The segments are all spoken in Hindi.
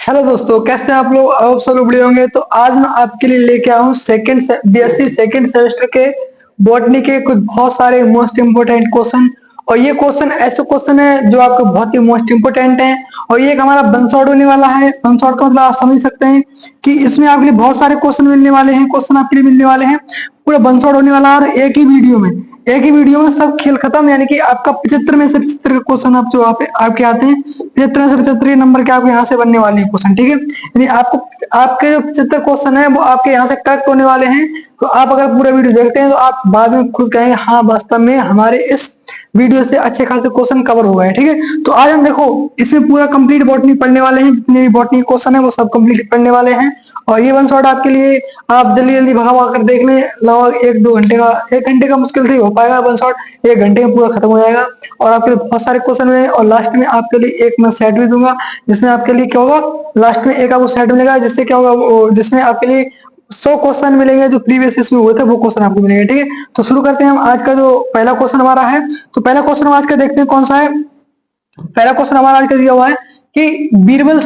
हेलो दोस्तों, कैसे हैं आप लोग। आप सब लोग बढ़िया होंगे। तो आज मैं आपके लिए लेके आया हूँ बीएससी सेकंड सेमेस्टर के बॉटनी के कुछ बहुत सारे मोस्ट इम्पोर्टेंट क्वेश्चन। और ये क्वेश्चन ऐसे क्वेश्चन है जो आपको बहुत ही मोस्ट इम्पोर्टेंट है। और ये एक हमारा वन शॉट होने वाला है। वन शॉट का मतलब आप समझ सकते हैं कि इसमें आपके लिए बहुत सारे क्वेश्चन मिलने वाले हैं। क्वेश्चन आपके लिए मिलने वाले हैं, पूरा वन शॉट होने वाला है। और एक ही वीडियो में सब खेल खत्म, यानी कि आपका 75 में से 75 का क्वेश्चन आप जो आपके आते हैं, 75 में से 75 नंबर के आपके यहाँ से बनने वाले हैं क्वेश्चन। ठीक है, यानी आपको आपके जो 75 क्वेश्चन है वो आपके यहाँ से करेक्ट होने वाले हैं। तो आप अगर पूरा वीडियो देखते हैं तो आप बाद में खुद कहेंगे हाँ वास्तव में हमारे इस वीडियो से अच्छे खासे क्वेश्चन कवर हो गए। ठीक है, तो आज हम देखो इसमें पूरा कंप्लीट बॉटनी पढ़ने वाले हैं। जितने भी बॉटनी क्वेश्चन है वो सब कंप्लीट पढ़ने वाले हैं। और ये वन शॉट आपके लिए आप जल्दी जल्दी भगा भगा कर देख लें। लगभग 1-2 घंटे का, 1 घंटे का मुश्किल से ही हो पाएगा वन शॉट। 1 घंटे में पूरा खत्म हो जाएगा। और आपके लिए बहुत सारे क्वेश्चन हैं। और लास्ट में आपके लिए एक मैं सेट भी दूंगा, जिसमें आपके लिए क्या होगा, लास्ट में एक आपको सेट मिलेगा, जिससे क्या होगा, जिसमें आपके लिए 100 क्वेश्चन मिलेंगे जो प्रीवियस इसमें हुए थे, वो क्वेश्चन आपको मिलेंगे। ठीक है, तो शुरू करते हैं हम आज का जो पहला क्वेश्चन हमारा है। तो पहला क्वेश्चन हम आज का देखते हैं कौन सा है। पहला क्वेश्चन हमारा आज का दिया हुआ है कि Birbal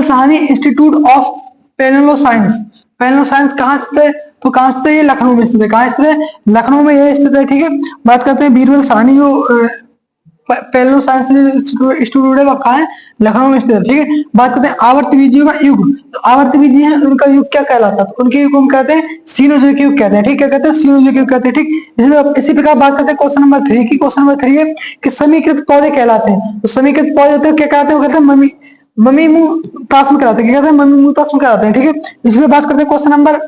Sahni institute of palaeo science कहाँ स्थित है। तो कहाँ स्थित है, ये लखनऊ में स्थित है। कहाँ स्थित है, लखनऊ में ये स्थित है। ठीक है, बात करते हैं बीरबल साहनी जो पेनलो साइंस इंस्टीट्यूट है वो कहाँ है, लखनऊ में स्थित है। ठीक है, बात करते हैं आवर्त विधियों का युग। तो आवर्त विधि है, उनका युग क्या कहलाता है, तो उनके युग को हम कहते हैं सीनोजोइक युग कहते हैं। ठीक, क्या कहते हैं, सीनोजोइक युग कहते हैं। ठीक, इसी प्रकार बात करते हैं क्वेश्चन नंबर 3 की। क्वेश्चन नंबर 3 है कि समीकृत पौधे कहलाते हैं। तो समीकृत पौधे होते हैं क्या कहलाते हैं, वो कहते हैं मम्मी मुंह तास्म कहलाते हैं। क्या कहते हैं, मम्मी मुंह तास्म कहलाते हैं। ठीक है, इसमें बात करते हैं क्वेश्चन नंबर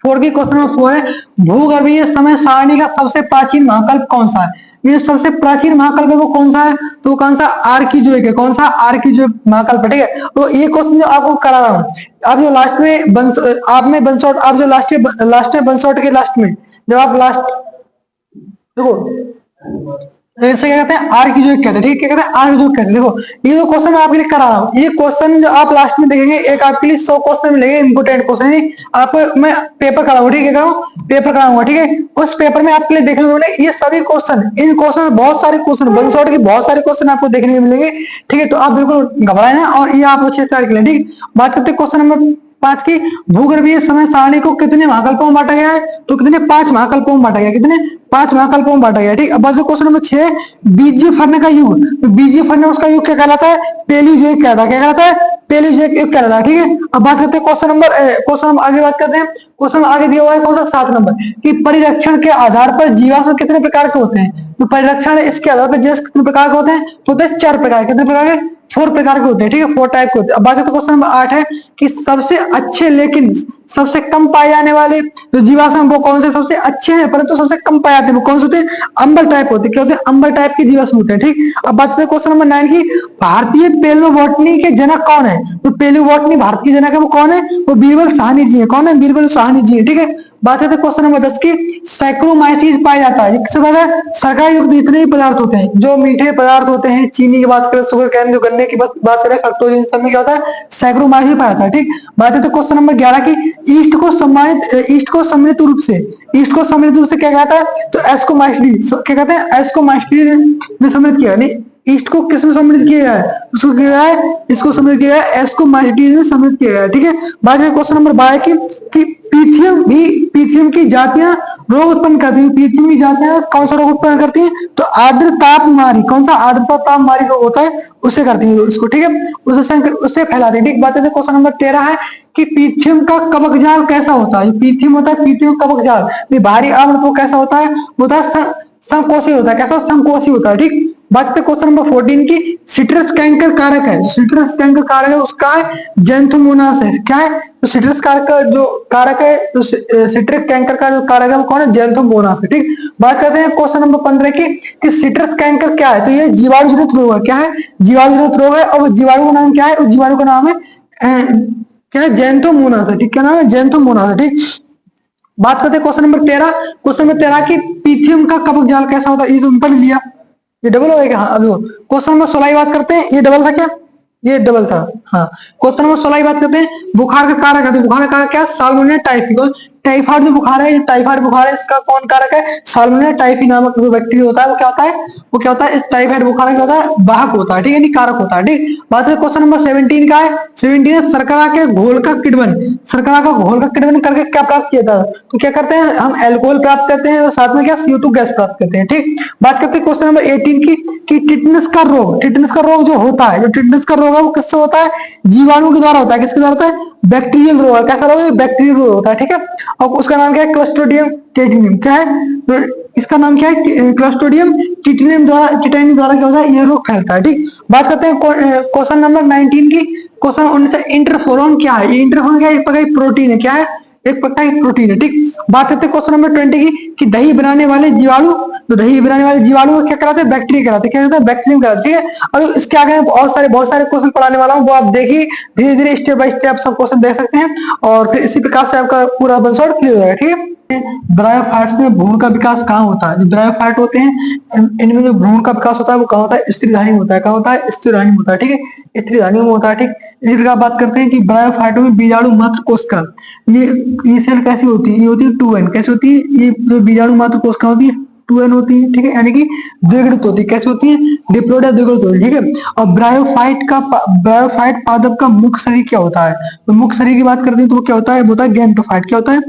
4 की। क्वेश्चन नंबर 4 है भूगर्भीय समय सारणी का सबसे प्राचीन महाकल्प कौन सा है। ये सबसे प्राचीन महाकल्प है वो कौन सा है, तो कौन सा, आर्किजोइक है। कौन सा, आर्किजोइक महाकल्प है। ठीक है, तो ये क्वेश्चन जो आपको करा रहा हूँ, आप जो लास्ट में आप में बंसौट, आप जो लास्ट में बंसौट के लास्ट में जब आप लास्ट देखो, इसे क्या कहते हैं, आर्किजोइक कहते हैं। ठीक है, क्या कहते हैं, आर्किजोइक कहते हैं। देखो ये जो क्वेश्चन मैं आपके लिए करा रहा हूँ, ये क्वेश्चन जो आप लास्ट में देखेंगे, एक आपके लिए 100 क्वेश्चन मिलेंगे इंपोर्टेंट क्वेश्चन। आपको मैं पेपर कराऊंगा। ठीक है, पेपर कराऊंगा। ठीक है, उस पेपर में आपके लिए देखने को मिलेंगे ये सभी क्वेश्चन। इन क्वेश्चन में बहुत सारे क्वेश्चन, वन शॉट के बहुत सारे क्वेश्चन आपको देखने को मिलेंगे। ठीक है, तो आप बिल्कुल घबराए ना, और ये आप अच्छे से तैयार करें। ठीक, बात करते हैं क्वेश्चन नंबर 5 की। भूगर्भीय समय सारणी को कितने महाकल्पों में बांटा गया है, तो कितने, 5 महाकल्पों में बांटा गया। कितने, 5 महाकल्पों में बांटा गया। ठीक, अब बात क्वेश्चन नंबर 6, बीजीय फरने का युग। तो बीजीय फरने उसका युग क्या कहलाता है, पेलियोजोइक कहलाता है। क्या कहलाता है, पेलियोजोइक युग कहलाता है। ठीक है, अब बात करते हैं क्वेश्चन आगे बात करते हैं। क्वेश्चन आगे दिया हुआ है कौन सा, 7 नंबर कि परिरक्षण के आधार पर जीवाश्म कितने प्रकार के होते हैं। तो परिरक्षण इसके आधार पर जीवाश्म कितने प्रकार के होते हैं, तो होते हैं 4 प्रकार। कितने प्रकार के, 4 प्रकार के होते हैं। ठीक है, 4 टाइप के होते हैं। अब बात करते हैं क्वेश्चन नंबर 8 है कि सबसे अच्छे लेकिन सबसे कम पाए जाने वाले जो जीवाश्म वो कौन से सबसे अच्छे हैं परंतु सबसे कम पाए जाते हैं, वो कौन से होते हैं, अंबर टाइप होते हैं। क्या होते हैं, अंबर टाइप के जीवाश्म होते हैं। ठीक, अब बात करते हैं क्वेश्चन नंबर 9 की। भारतीय पेलियोबोटनी के जनक कौन है। तो पेलियोबोटनी भारत की जनक है, वो कौन है, वो बीरबल साहनी जी है। कौन है, बीरबल साहनी जी है। ठीक है, बात करते हैं क्वेश्चन नंबर 10 की। सैक्रोमाइसीस पाया जाता है, किससे पाया जाता है, सरकार युक्त जितने भी पदार्थ होते हैं, जो मीठे पदार्थ होते हैं, चीनी की बात करें, शुगर कैन, जो गन्ने की बात करें, फ्रक्टोज, इन सब में क्या होता है, सैक्रोमाइसीस पाया जाता है। ठीक, बात करते हैं क्वेश्चन नंबर 11 की। ईस्ट को सम्मिलित रूप से क्या कहता है, तो एस्कोमाइसीस, क्या कहते हैं, एस्कोमाइसीस में सम्मिलित किया। नहीं, ईस्ट को किस में सम्मिलित किया गया है, उसको किया गया है, इसको सम्मिलित किया गया है, एस्कोमाइसीस में सम्मिलित किया गया है। ठीक है, बात करें क्वेश्चन नंबर 12 की कि पीथियम की जातियां रोग उत्पन्न करती है। पीथियम की जातियां कौन सा रोग उत्पन्न करती है, तो आर्द्र तापमारी, कौन सा, आर्द्र तापमारी रोग होता है, उससे करती है इसको। ठीक है, उससे फैलाती है। ठीक, बात है क्वेश्चन नंबर 13 है कि पीथियम का कवक जाल कैसा होता है। पीथियम होता है, पीथियम कवक जाल भारी आवरण वो कैसा होता है, होता है संकोची होता है। कैसा, संकोची होता है। ठीक, बात करते क्वेश्चन नंबर 14 की। सिट्रस कैंकर कारक है, जो सिट्रस कैंकर कारक है उसका है जेंथोमोनास है। क्या है, तो सिट्रस कारक का जो कारक है, तो सिट्रिक कैंकर का जो कारक है वो कौन है, जेंथोमोनास है। ठीक, बात करते हैं क्वेश्चन नंबर 15 की कि सिट्रस कैंकर क्या है, तो ये जीवाणु जनित रोग है। क्या है, जीवाणु जनित रोग है, और जीवाणु का नाम क्या है, उस जीवाणु का नाम है क्या है, जेंथोमोनास है। ठीक, क्या नाम है, जेंथोमोनास है। ठीक, बात करते हैं क्वेश्चन नंबर 13। क्वेश्चन नंबर 13 की पीथियम का कवक जाल कैसा होता है, ये तो पढ़ लिया, ये डबल हो गया। हाँ, अभी क्वेश्चन नंबर 16 की बात करते हैं। ये डबल था क्या, ये डबल था। हाँ, क्वेश्चन नंबर 16 की बात करते हैं। बुखार का कारक है, तो बुखार का कारक क्या है, साल्मोनेला टाइफी। टाइफाइड जो बुखार है, टाइफाइड बुखार है, इसका कौन कारक है? साल्मोनेला टाइफी नामक जो बैक्टीरिया होता है वो क्या होता है, वो क्या होता है, इस टाइफाइड बुखार का होता है वाहक होता है, ठीक है, नहीं कारक होता है, ठीक। बात करें क्वेश्चन नंबर 17 का है। 17 है शर्करा के घोल का किण्वन, शर्करा का घोल का किण्वन करके क्या प्राप्त किया था? तो क्या करते हैं हम, एल्कोहल प्राप्त करते हैं और साथ में क्या, CO2 गैस प्राप्त करते हैं, ठीक। बात करते हैं क्वेश्चन नंबर 18 की, कि टिटनेस का रोग, टिटनेस का रोग जो होता है, जो टिटनेस का रोग है वो किससे होता है? जीवाणु के द्वारा होता है। किसके द्वारा होता है? बैक्टीरियल रोग है। कैसा रोग है? बैक्टीरियल रोग होता है, ठीक है। और उसका नाम क्या है? क्लस्ट्रोडियम टेटिनियम। क्या है? तो इसका नाम क्या है? क्लस्ट्रोडियम टिटेनियम द्वारा, टिटेनियम द्वारा क्या होता है? ये रोग फैलता है, ठीक। बात करते हैं क्वेश्चन नंबर 19 की। क्वेश्चन 19 इंटरफेरोन क्या है? ये इंटरफेरोन क्या है? एक प्रकार की प्रोटीन है। क्या है? एक प्रकार की प्रोटीन है, ठीक। बात करते हैं क्वेश्चन नंबर 20 की, कि दही बनाने वाले जीवाणु, तो दही बनाने वाले जीवाणु को क्या कराते हैं? बैक्टीरिया कराते हैं। क्या कहते हैं? बैक्टीरिया कराते हैं, ठीक है। अब इसके आगे मैं बहुत सारे क्वेश्चन पढ़ाने वाला हूँ, वो आप देखिए, धीरे धीरे स्टेप बाय स्टेप सब क्वेश्चन देख सकते हैं, और फिर इसी प्रकार से आपका पूरा बंसौर क्लियर हो जाएगा, ठीक है। ब्रायोफाइट्स में भ्रूण का विकास कहाँ होता है? जो ब्रायोफाइट होते हैं इनमें जो भ्रूण का विकास होता है वो कहाँ होता है? स्त्रीधानी में होता है। कहाँ होता है? स्त्रीधानी में होता है, ठीक है, स्त्रीधानी में होता है, ठीक। इसी प्रकार बात करते हैं कि ब्रायोफाइटों में बीजाणु मात्र कोशिका, ये सेल कैसी होती है? ये होती है 2n। कैसी होती है? ये जो बीजाणु मात्र कोशिका होती है 2n होती है, ठीक है, यानी कि द्विगुणित होती है। कैसे होती है? डिप्लोइड या द्विगुणित होती है, ठीक है। और ब्रायोफाइट पादप का मुख्य शरीर क्या होता है? तो मुख्य शरीर की बात करते हैं तो वो क्या होता है? वो होता है गैमेटोफाइट। क्या होता है?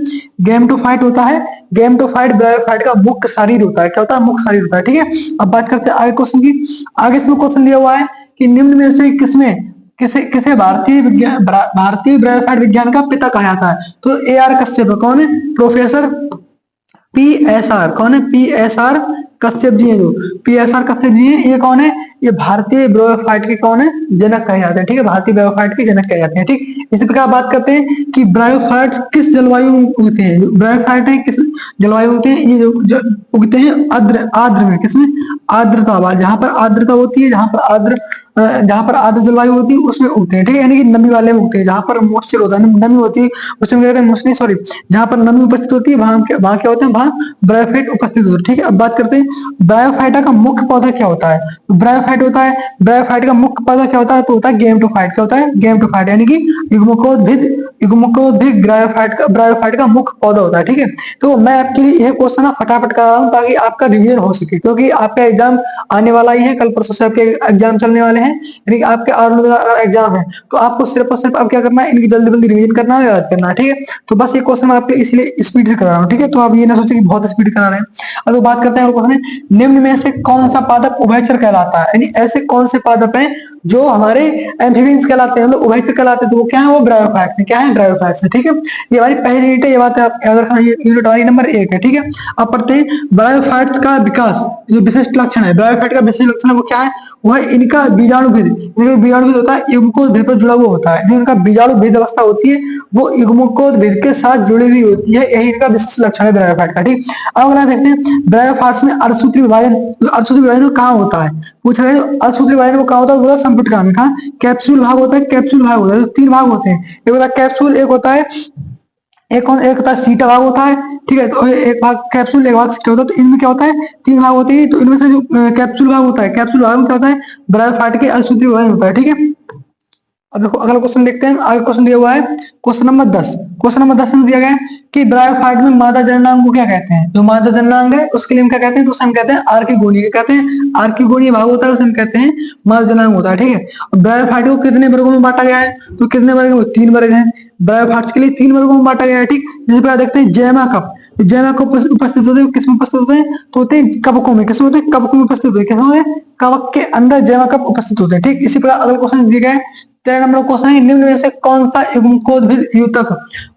गैमेटोफाइट होता है। गैमेटोफाइट ब्रायोफाइट का मुख्य शरीर होता है। क्या होता है? मुख्य शरीर होता है, ठीक है। अब बात करते हैं आगे क्वेश्चन की। आगे इसमें क्वेश्चन दिया हुआ है कि निम्न में से किसमें, किसे किसे भारतीय ब्रायोफाइट विज्ञान का पिता कहा जाता है? तो AR कश्यप। कौन है? Professor PSR। कौन है? PSR कश्यप जी है। जो PSR कश्यप जी है, ये कौन है? ये भारतीय ब्रायोफाइट के कौन है? जनक कहे जाते हैं, ठीक है, भारतीय ब्रायोफाइट के जनक कहे जाते हैं, ठीक। इसी प्रकार बात करते हैं कि ब्रायोफाइट किस जलवायु में उगते हैं? ब्रायोफाइट है किस जलवायु में उगते हैं? ये जो उगते हैं आर्द्र में। किसमें? आर्द्रता वाला, जहां पर आर्द्रता होती है, जहां पर आर्द्र जलवायु होती है उसमें उगते हैं, ठीक है, यानी कि नमी वाले में उगते हैं। जहां पर मॉइस्चर होता है, नमी होती है, उसमें क्या कहते हैं? मोस्टली, सॉरी, जहां पर नमी उपस्थित होती है वहां क्या होते हैं? वहां ब्रायोफाइट उपस्थित होते हैं, ठीक है। अब बात करते हैं ब्रायोफाइटा का मुख्य पौधा क्या होता है? ब्रायोफाइट होता है, ब्रायोफाइट का मुख्य पौधा क्या होता है? तो होता है गैमेटोफाइट। क्या होता है? गैमेटोफाइट, यानी कि युग्मकोद्भिद ब्रायोफाइट का मुख्य पौधा होता है, ठीक है। तो मैं आपके लिए यह क्वेश्चन ना फटाफट कर रहा हूँ ताकि आपका रिवीजन हो सके, क्योंकि आपका एग्जाम आने वाला ही है, कल परसों से आपके एग्जाम चलने वाले हैं, यानी कि आपके और एग्जाम है, तो आपको सिर्फ और सिर्फ अब क्या करना है? इनकी जल्दी जल्दी रिवीजन करना है, याद करना है, ठीक है। तो बस ये क्वेश्चन मैं आपके इसलिए स्पीड से करा रहा हूँ, ठीक है। तो आप ये ना सोचे कि बहुत स्पीड करा रहे हैं। अब तो बात करते हैं क्वेश्चन, निम्न में से कौन सा पादप उभयचर कहलाता है? यानी ऐसे कौन से पादप हैं जो हमारे एम्फीबियंस कहलाते हैं, मतलब उभयचर कहलाते हैं, तो वो क्या है? वो ब्रायोफाइट्स है। क्या है? ब्रायोफाइट्स है, ठीक है। ये हमारी पहली यूनिट है, ये बात है आप याद रखना, ये यूनिट हमारी नंबर 1 है, ठीक है। अब पढ़ते हैं ब्रायोफाइट्स का विकास, जो विशिष्ट लक्षण है ब्रायोफाइट का, विशिष्ट लक्षण है वो क्या है? वह इनका बीजाणु भेद, बीजाणु भेद होता है युग्मकोद भेद पर जुड़ा हुआ होता है। जो इनका बीजाणु भेद अवस्था होती है वो युग्मकोद भेद के साथ जुड़ी हुई होती है, यही इनका विशिष्ट लक्षण है ब्रायोफाइट का, ठीक। अब अगला देखते हैं ब्रायोफाइट्स में अर्धसूत्री विभाजन, अर्धसूत्री विभाजन कहाँ होता है? पूछ रहे हैं अर्धसूत्री विभाजन वो कहाँ होता है? वो संपुटिका में। कहाँ? कैप्सूल भाग होता है, कैप्सूल भाग होता है, 3 भाग होते हैं, एक होता है कैप्सूल, एक होता है एक होता है सीटा भाग होता है, ठीक है। तो एक भाग कैप्सूल, एक भाग सीटा होता है, तो इनमें क्या होता है? 3 भाग होते हैं। तो इनमें से जो कैप्सूल भाग होता है, कैप्सूल भाग में क्या होता है? ब्रायोफाइट के अर्धसूत्री विभाजन होता है, ठीक है। अब देखो अगला क्वेश्चन देखते हैं। आगे क्वेश्चन दिया हुआ है क्वेश्चन नंबर 10। क्वेश्चन नंबर 10 में दिया गया है कि ब्रायोफाइट में मादा जननांग को क्या कहते हैं? जो मादा जननांग है उसके लिए हम क्या कहते हैं? तो उसे हम कहते हैं आर्किगोनी। क्या कहते हैं? आर्किगोनी भाग होता है, उसे हम कहते हैं मादा जननांग होता है, ठीक है। और ब्रायोफाइट को कितने वर्गों में बांटा गया है? तो कितने वर्ग में? 3 वर्ग हैं। ब्रायोफाइट्स के लिए 3 वर्गों में बांटा गया है, ठीक। इसी प्रकार देखते हैं जैमा कप, जैमा कप उपस्थित होते हैं, किसमें उपस्थित होते हैं? तो होते हैं कवकों में। किसमें होते हैं? कवकों में उपस्थित होते हैं। किसमें होते हैं? कवक के अंदर जैमा कप उपस्थित होते हैं, ठीक। इसी प्रकार अगला क्वेश्चन दिया गया है 13 नंबर क्वेश्चन है, निम्न में से कौन सा युग्मकोद्भिद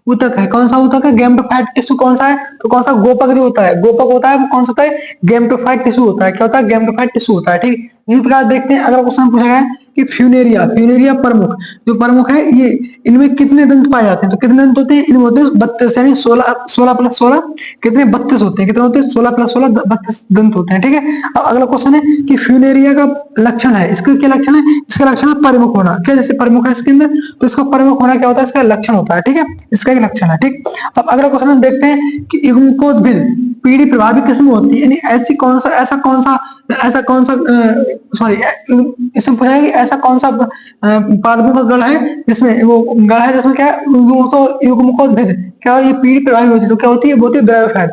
ऊतक है? कौन सा ऊतक है? गैमेटोफाइट टिश्यू कौन सा है? तो कौन सा? गोपक जो होता है, गोपक होता है, वो कौन सा होता है? गैमेटोफाइट टिश्यू होता है। क्या होता है? गैमेटोफाइट टिश्यू होता है, ठीक। इसी प्रकार देखते हैं अगला क्वेश्चन पूछा गया है कि फ्यूनेरिया प्रमुख, जो प्रमुख है ये, इनमें कितने दंत पाए जाते हैं? तो कितने दंत होते हैं? इनमें होते हैं 32, यानी 16 प्लस 16 कितने? 32 होते हैं। कितने होते हैं? 16 प्लस 16 32 दंत होते हैं, ठीक है। अब अगला क्वेश्चन है कि फ्यूनेरिया का लक्षण है, इसका क्या लक्षण है? इसका लक्षण है प्रमुख होना। क्या? जैसे प्रमुख है इसके अंदर, तो इसका प्रमुख होना क्या होता है? इसका लक्षण होता है, ठीक है, इसका एक लक्षण है, ठीक। अब अगला क्वेश्चन हम देखते हैं कि युग्मकोद्भिद पीढ़ी प्रभावी किसमें होती है, यानी ऐसा कौन सा सॉरी इसमें पूछा है कि ऐसा कौन सा पादपों का गण है जिसमें वो गण है जिसमें क्या है युग्मकोद्भिद क्या ये पीढ़ी प्रभावी होती है, तो क्या होती है, वो होती है ब्रायोफाइट।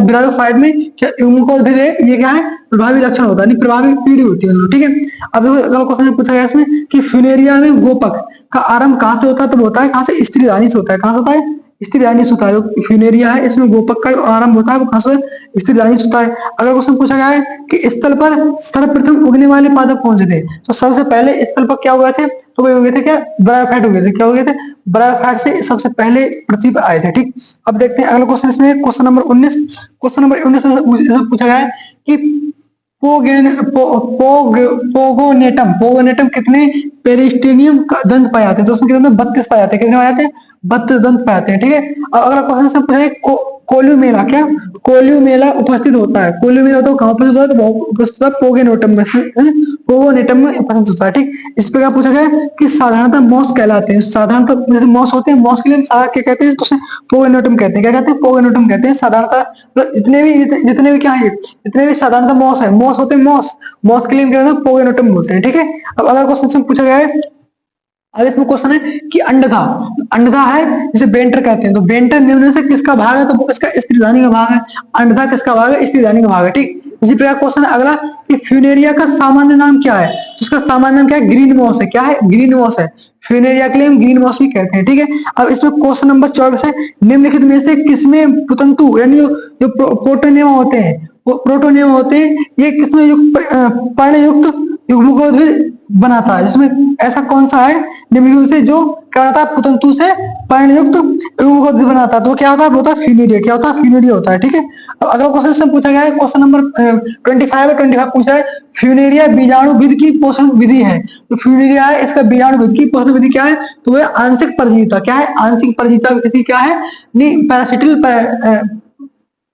ब्रायोफाइट में क्या युग्मकोद्भिद है, ये क्या है, प्रभावी लक्षण होता है, प्रभावी पीढ़ी होती है, ठीक है। अब देखो अगला क्वेश्चन पूछा गया इसमें कि फ्यूनेरिया में गोपक का आरंभ कहाँ से होता है, तो होता है कहाँ से, स्त्री दानी से होता है। कहाँ से होता है, स्त्री दानी से होता है। जो फ्यूनेरिया है इसमें गोपक का आरंभ होता है वो कहाँ से, स्त्री दानी से होता है। अगर क्वेश्चन पूछा गया है कि स्थल पर सर्वप्रथम उगने वाले पादप कौन से थे, तो सबसे पहले स्थल पर क्या हुए थे, तो वो हुए थे क्या, ब्रायोफाइट हो गए थे। क्या हो गए थे, ब्रायोफाइट से सबसे पहले पृथ्वी पर आए थे, ठीक। अब देखते हैं अगला क्वेश्चन इसमें, क्वेश्चन नंबर 19। क्वेश्चन नंबर 19 में पूछा गया है कि पोगोनेटम कितने पेरिस्टेनियम दंत पाए जाते हैं, तो उसमें कितने 32 पाए जाते हैं, कितने पाए जाते हैं, 32 दंत पाए जाते हैं, ठीक है। अब अगला क्वेश्चन से पूछा है कोल्यूमेला, क्या कोल्यूमेला उपस्थित होता है, कोल्यूमेला तो कहाँ उपस्थित होता है, तो उपस्थित होता है पोगोनेटम में उपस्थित होता है, ठीक। इस प्रकार पूछा गया कि साधारणतः मॉस कहलाते हैं, साधारणतः जैसे मॉस होते हैं, मॉस के लिए क्या कहते हैं, तो उसे पोगोनेटम कहते हैं, क्या कहते हैं, पोगोनेटम कहते हैं साधारणतः। तो जितने भी क्या है, जितने भी साधारणतः मॉस है, मॉस होते हैं, मॉस के लिए क्या कहते हैं, पोगोनेटम बोलते हैं, ठीक है। अब अगला क्वेश्चन पूछा गया है, आगे इसमें क्वेश्चन है कि अंडधा है जिसे बेंटर कहते हैं, तो बेंटर निम्न से किसका भाग है, तो वो इसका स्त्रीधानी का भाग है। अंडधा किसका भाग है, स्त्रीधानी का भाग है, ठीक। इसी प्रकार क्वेश्चन है अगला कि फ्यूनेरिया का सामान्य नाम क्या है, तो उसका सामान्य नाम क्या है, ग्रीन मॉस है। क्या है, ग्रीन मॉस है। फ्यूनेरिया के लिए हम ग्रीन मॉस भी कहते हैं, ठीक है। अब इसमें क्वेश्चन नंबर 24 है, निम्नलिखित में से किसमें पुतंतु यानी जो प्रोटोनियम होते हैं, प्रोटोनियम होते हैं, ये किसमें पर्णयुक्त युग्मकोद्भिद बनाता है, जिसमें ऐसा कौन सा है निम्नलिखित से जो क्या होता है, पुतंतु से पर्णयुक्त युग्मकोद्भिद बनाता है, तो क्या होता है, वो होता है फ्यूनेरिया। क्या होता है, फ्यूनेरिया होता है, ठीक है। अब अगला क्वेश्चन से पूछा गया है, क्वेश्चन नंबर 25 पूछा है फ्यूनेरिया बीजाणुविद की पोषण विधि है, तो फ्यूनेरिया है इसका बीजाणुविद की पोषण विधि क्या है, तो वह आंशिक परजीविता। क्या है, आंशिक परजीविता विधि क्या है,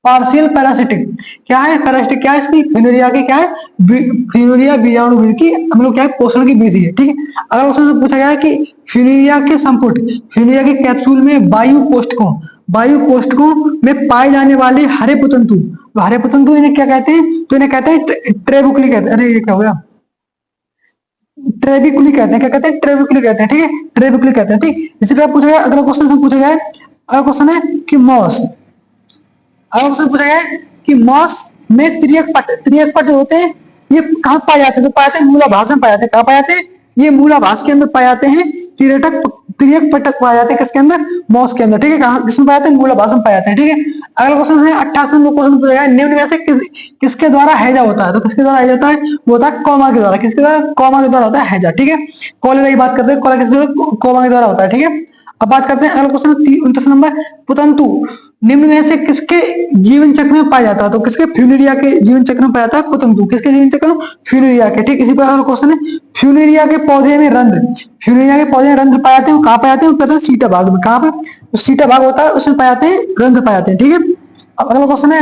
पार्शियल पैरासिटिक। क्या है, पैरासिटिक क्या है इसकी, फ्यूनेरिया की क्या है, फ्यूनेरिया बीजाणुविद की हम लोग क्या है, पोषण की विधि है, ठीक है। अगर उससे पूछा गया है कि फ्यूनेरिया के संपुट, फ्यूनेरिया के कैप्सूल में वायु कोष्ठकों में पाए जाने वाले हरे पुतंतु, तो हरे पुतंतु इन्हें क्या कहते हैं, तो इन्हें कहते हैं ट्रेबुकली कहते हैं। अरे ये क्या हो गया, ट्रेबिकुली कहते हैं, क्या कहते हैं, ट्रेबिकुली कहते हैं, ठीक है, ट्रेबिकुली कहते हैं, ठीक। इसी प्रकार पूछा गया, अगला क्वेश्चन से पूछा गया है, अगला क्वेश्चन है कि मॉस, अगला क्वेश्चन पूछा गया है कि मॉस में त्रियक पट होते हैं, ये कहाँ पाए जाते हैं, तो पाए जाते हैं मूलाभास में पाए जाते हैं। कहाँ पाए जाते हैं, ये मूलाभास के अंदर पाए जाते हैं। त्रियक पटक पाए जाते हैं किसके अंदर, मॉस के अंदर, ठीक है। कहाँ किसमें पाए जाते हैं, मूलाभास में पाए जाते हैं, ठीक है। अगला क्वेश्चन है 28 नंबर क्वेश्चन पूछा गया है, निम्न में से किसके द्वारा हैजा होता है, तो किसके द्वारा हैजा होता है, वो होता है कॉमा के द्वारा। किसके द्वारा, कॉमा के द्वारा होता है हैजा, ठीक है। कॉलेरा की बात करते हैं, कॉलेरा किसके द्वारा, कॉमा के द्वारा होता है, ठीक है। अब बात करते हैं अगला क्वेश्चन 29 नंबर, पुतंतु निम्न में से किसके जीवन चक्र में पाया जाता है, तो किसके, फ्यूनेरिया के जीवन चक्र में पाया जाता है पुतंतु, किसके जीवन चक्र में, फ्यूनेरिया के, ठीक। इसी प्रकार क्वेश्चन है फ्यूनेरिया के पौधे में रंध्र, फ्यूनेरिया के पौधे में रंध्र पाए जाते हैं, वो कहाँ पाए जाते हैं, वो कहते हैं सीटा भाग में। कहाँ पे, तो सीटा भाग होता है उसमें पाए जाते हैं, रंध्र पाए जाते हैं, ठीक है। अब अगला क्वेश्चन है,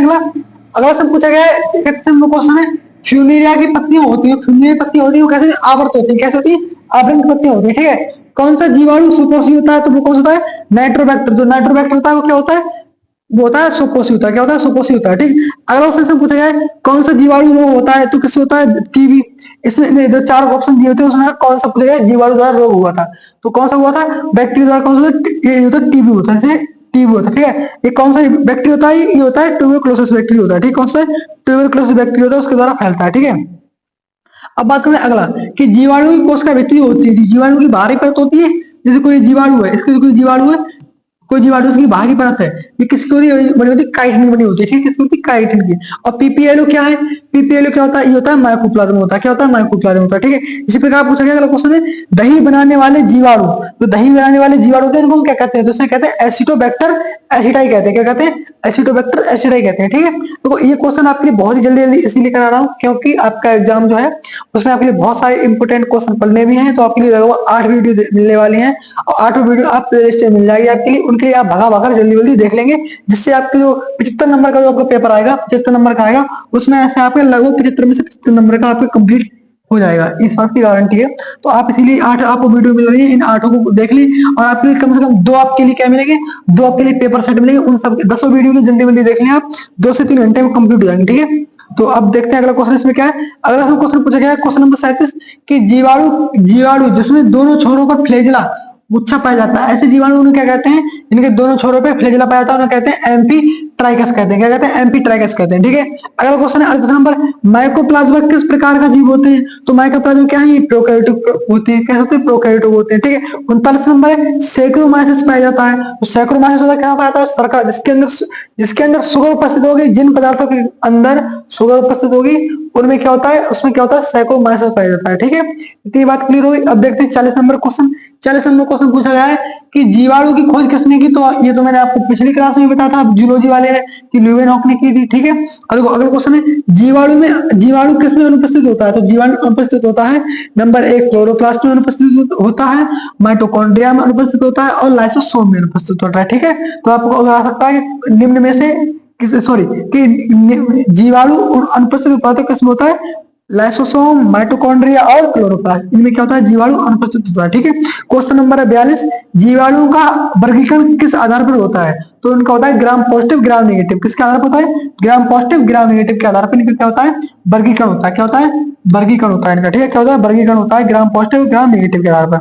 अगला से पूछा गया है, क्वेश्चन है फ्यूनेरिया की पत्तियां होती है, फ्यूनेरिया की पत्तियां होती है वो कैसे आवृत होती है, कैसे होती है, आवरण की पत्तियां होती है, ठीक है। कौन सा जीवाणु सुपोषी होता है, तो वो कौन सा होता है, नाइट्रोबैक्टर। जो नाइट्रोबैक्टर होता है वो क्या होता है, वो होता है सुपोषी होता है। क्या होता है, सुपोषी होता है, ठीक। अगला क्वेश्चन पूछा गया है कौन सा जीवाणु रोग होता है, तो किससे होता है, टीबी। इसमें जो 4 ऑप्शन दिए होते हैं उसमें कौन सा पूछा गया, जीवाणु द्वारा रोग हुआ था, तो कौन सा हुआ था, बैक्टीरिया द्वारा। कौन सा, ये होता है टीबी होता है, टीबी होता है, ठीक है। ये कौन सा बैक्टीरिया होता है, ये होता है ट्यूबरकुलोसिस बैक्टीरिया होता है, ठीक। कौन सा ट्यूबरकुलोसिस बैक्टीरिया होता है, उसके द्वारा फैलता है, ठीक है। अब बात करें अगला कि जीवाणु की कोशिका भित्ति होती है, जीवाणु की बाहरी परत होती है, जैसे कोई जीवाणु है, इसके कोई जीवाणु है, कोई जीवाणु उसकी बाहरी परत है, ये किसकी बनी होती है, काइटिन बनी होती है, ठीक है, किसकी होती है, काइटिन की। और पीपीएलओ क्या है, पीपीएलओ क्या होता है, ये होता है माइकोप्लाज्म होता है। क्या होता है, माइकोप्लाज्म होता है, ठीक है। इसी प्रकार पूछा गया अगला क्वेश्चन है दही बनाने वाले जीवाणु, तो दही बनाने वाले जीवाणु होते हैं इनको हम क्या कहते हैं, तो उसे कहते हैं एसिटोबैक्टर एसिडाई कहते हैं। क्या कहते हैं, एसिटोबैक्टर एसिडाई कहते हैं, ठीक है। तो ये क्वेश्चन आपके लिए बहुत ही जल्दी जल्दी इसीलिए करा रहा हूँ क्योंकि आपका एग्जाम जो है उसमें आपके लिए बहुत सारे इंपोर्टेंट क्वेश्चन पढ़ने भी हैं, तो आपके लिए लगभग 8 वीडियो मिलने वाली हैं और 8 वीडियो आप प्ले लिस्ट में मिल जाएगी आपके लिए, उनके लिए आप भगा भगा जल्दी जल्दी देख लेंगे, जिससे आपके जो 75 नंबर का जो आपका पेपर आएगा, 75 नंबर का आएगा, उसमें ऐसे आपके लगभग 75 में से 75 नंबर का आपके कंप्लीट हो जाएगा, इस बात की गारंटी है। तो आप इसीलिए 8 आपको वीडियो मिल रही है, इन 8 को देख ली और आपके लिए कम से कम 2 आपके लिए क्या मिलेंगे, 2 आपके लिए पेपर सेट मिलेंगे। उन सब 10 वीडियो में जल्दी जल्दी देख लें आप, 2 से 3 घंटे में कंप्लीट हो जाएंगे। ठीक है, तो अब देखते हैं अगला क्वेश्चन इसमें क्या है। अगला क्वेश्चन पूछा गया है क्वेश्चन नंबर 37 कि जीवाणु जिसमें दोनों छोरों पर फ्लैजेला गुच्छा पाया जाता है, ऐसे जीवाणु उन्हें क्या कहते हैं, इनके दोनों छोरों पे फ्लैजेला पाया जाता है, उन्हें कहते हैं एम्पी ट्राइकस कहते हैं। क्या कहते हैं, एम्पी ट्राइकस कहते हैं। ठीक है, अगला क्वेश्चन है 38 नंबर, माइकोप्लाज्मा किस प्रकार का जीव होते हैं, तो माइकोप्लाज्मा क्या है, ये प्रोकैरियोटिक होते हैं। क्या होते हैं, प्रोकैरियोटिक होते हैं। ठीक है, 39 नंबर है, सैकरोमाइसिस पाया जाता है, तो सैकरोमाइसिस होता है क्या पाया जाता है, सरका जिसके अंदर शुगर उपस्थित होगी, जिन पदार्थों के अंदर शुगर उपस्थित होगी उनमें क्या होता है, उसमें क्या होता है, सैकरोमाइसिस पाया जाता है। ठीक है, इतनी बात क्लियर होगी। अब देखते हैं 40 नंबर क्वेश्चन। 40 नंबर क्वेश्चन पूछा गया है कि जीवाणु की खोज किसने की, तो ये तो मैंने आपको पिछली क्लास में बताया था, जूलॉजी वाले ने, कि ल्यूवेनहॉक ने की थी। ठीक है, अगला क्वेश्चन है जीवाणु किसमें अनुपस्थित होता है, तो जीवाणु अनुपस्थित होता है नंबर 1 क्लोरोप्लास्ट में अनुपस्थित होता है, माइटोकॉन्ड्रिया में अनुपस्थित होता है और लाइसोसोम में अनुपस्थित होता है। ठीक है, तो आपको आ सकता है कि निम्न में से कि जीवाणु अनुपस्थित होता है तो किसमें होता है, लाइसोसोम, माइटोकॉन्ड्रिया और क्लोरोप्लास्ट, इनमें क्या होता है, जीवाणु अनुपस्थित होता है। ठीक है, क्वेश्चन नंबर है 42, जीवाणु का वर्गीकरण किस आधार पर होता है, तो उनका होता है ग्राम पॉजिटिव ग्राम नेगेटिव। किसके आधार पर होता है, ग्राम पॉजिटिव ग्राम नेगेटिव के आधार पर इनका क्या होता है, वर्गीकरण होता है। क्या होता है, वर्गीकरण होता है इनका। ठीक है, क्या होता है, वर्गीकरण होता है ग्राम पॉजिटिव ग्राम नेगेटिव के आधार पर।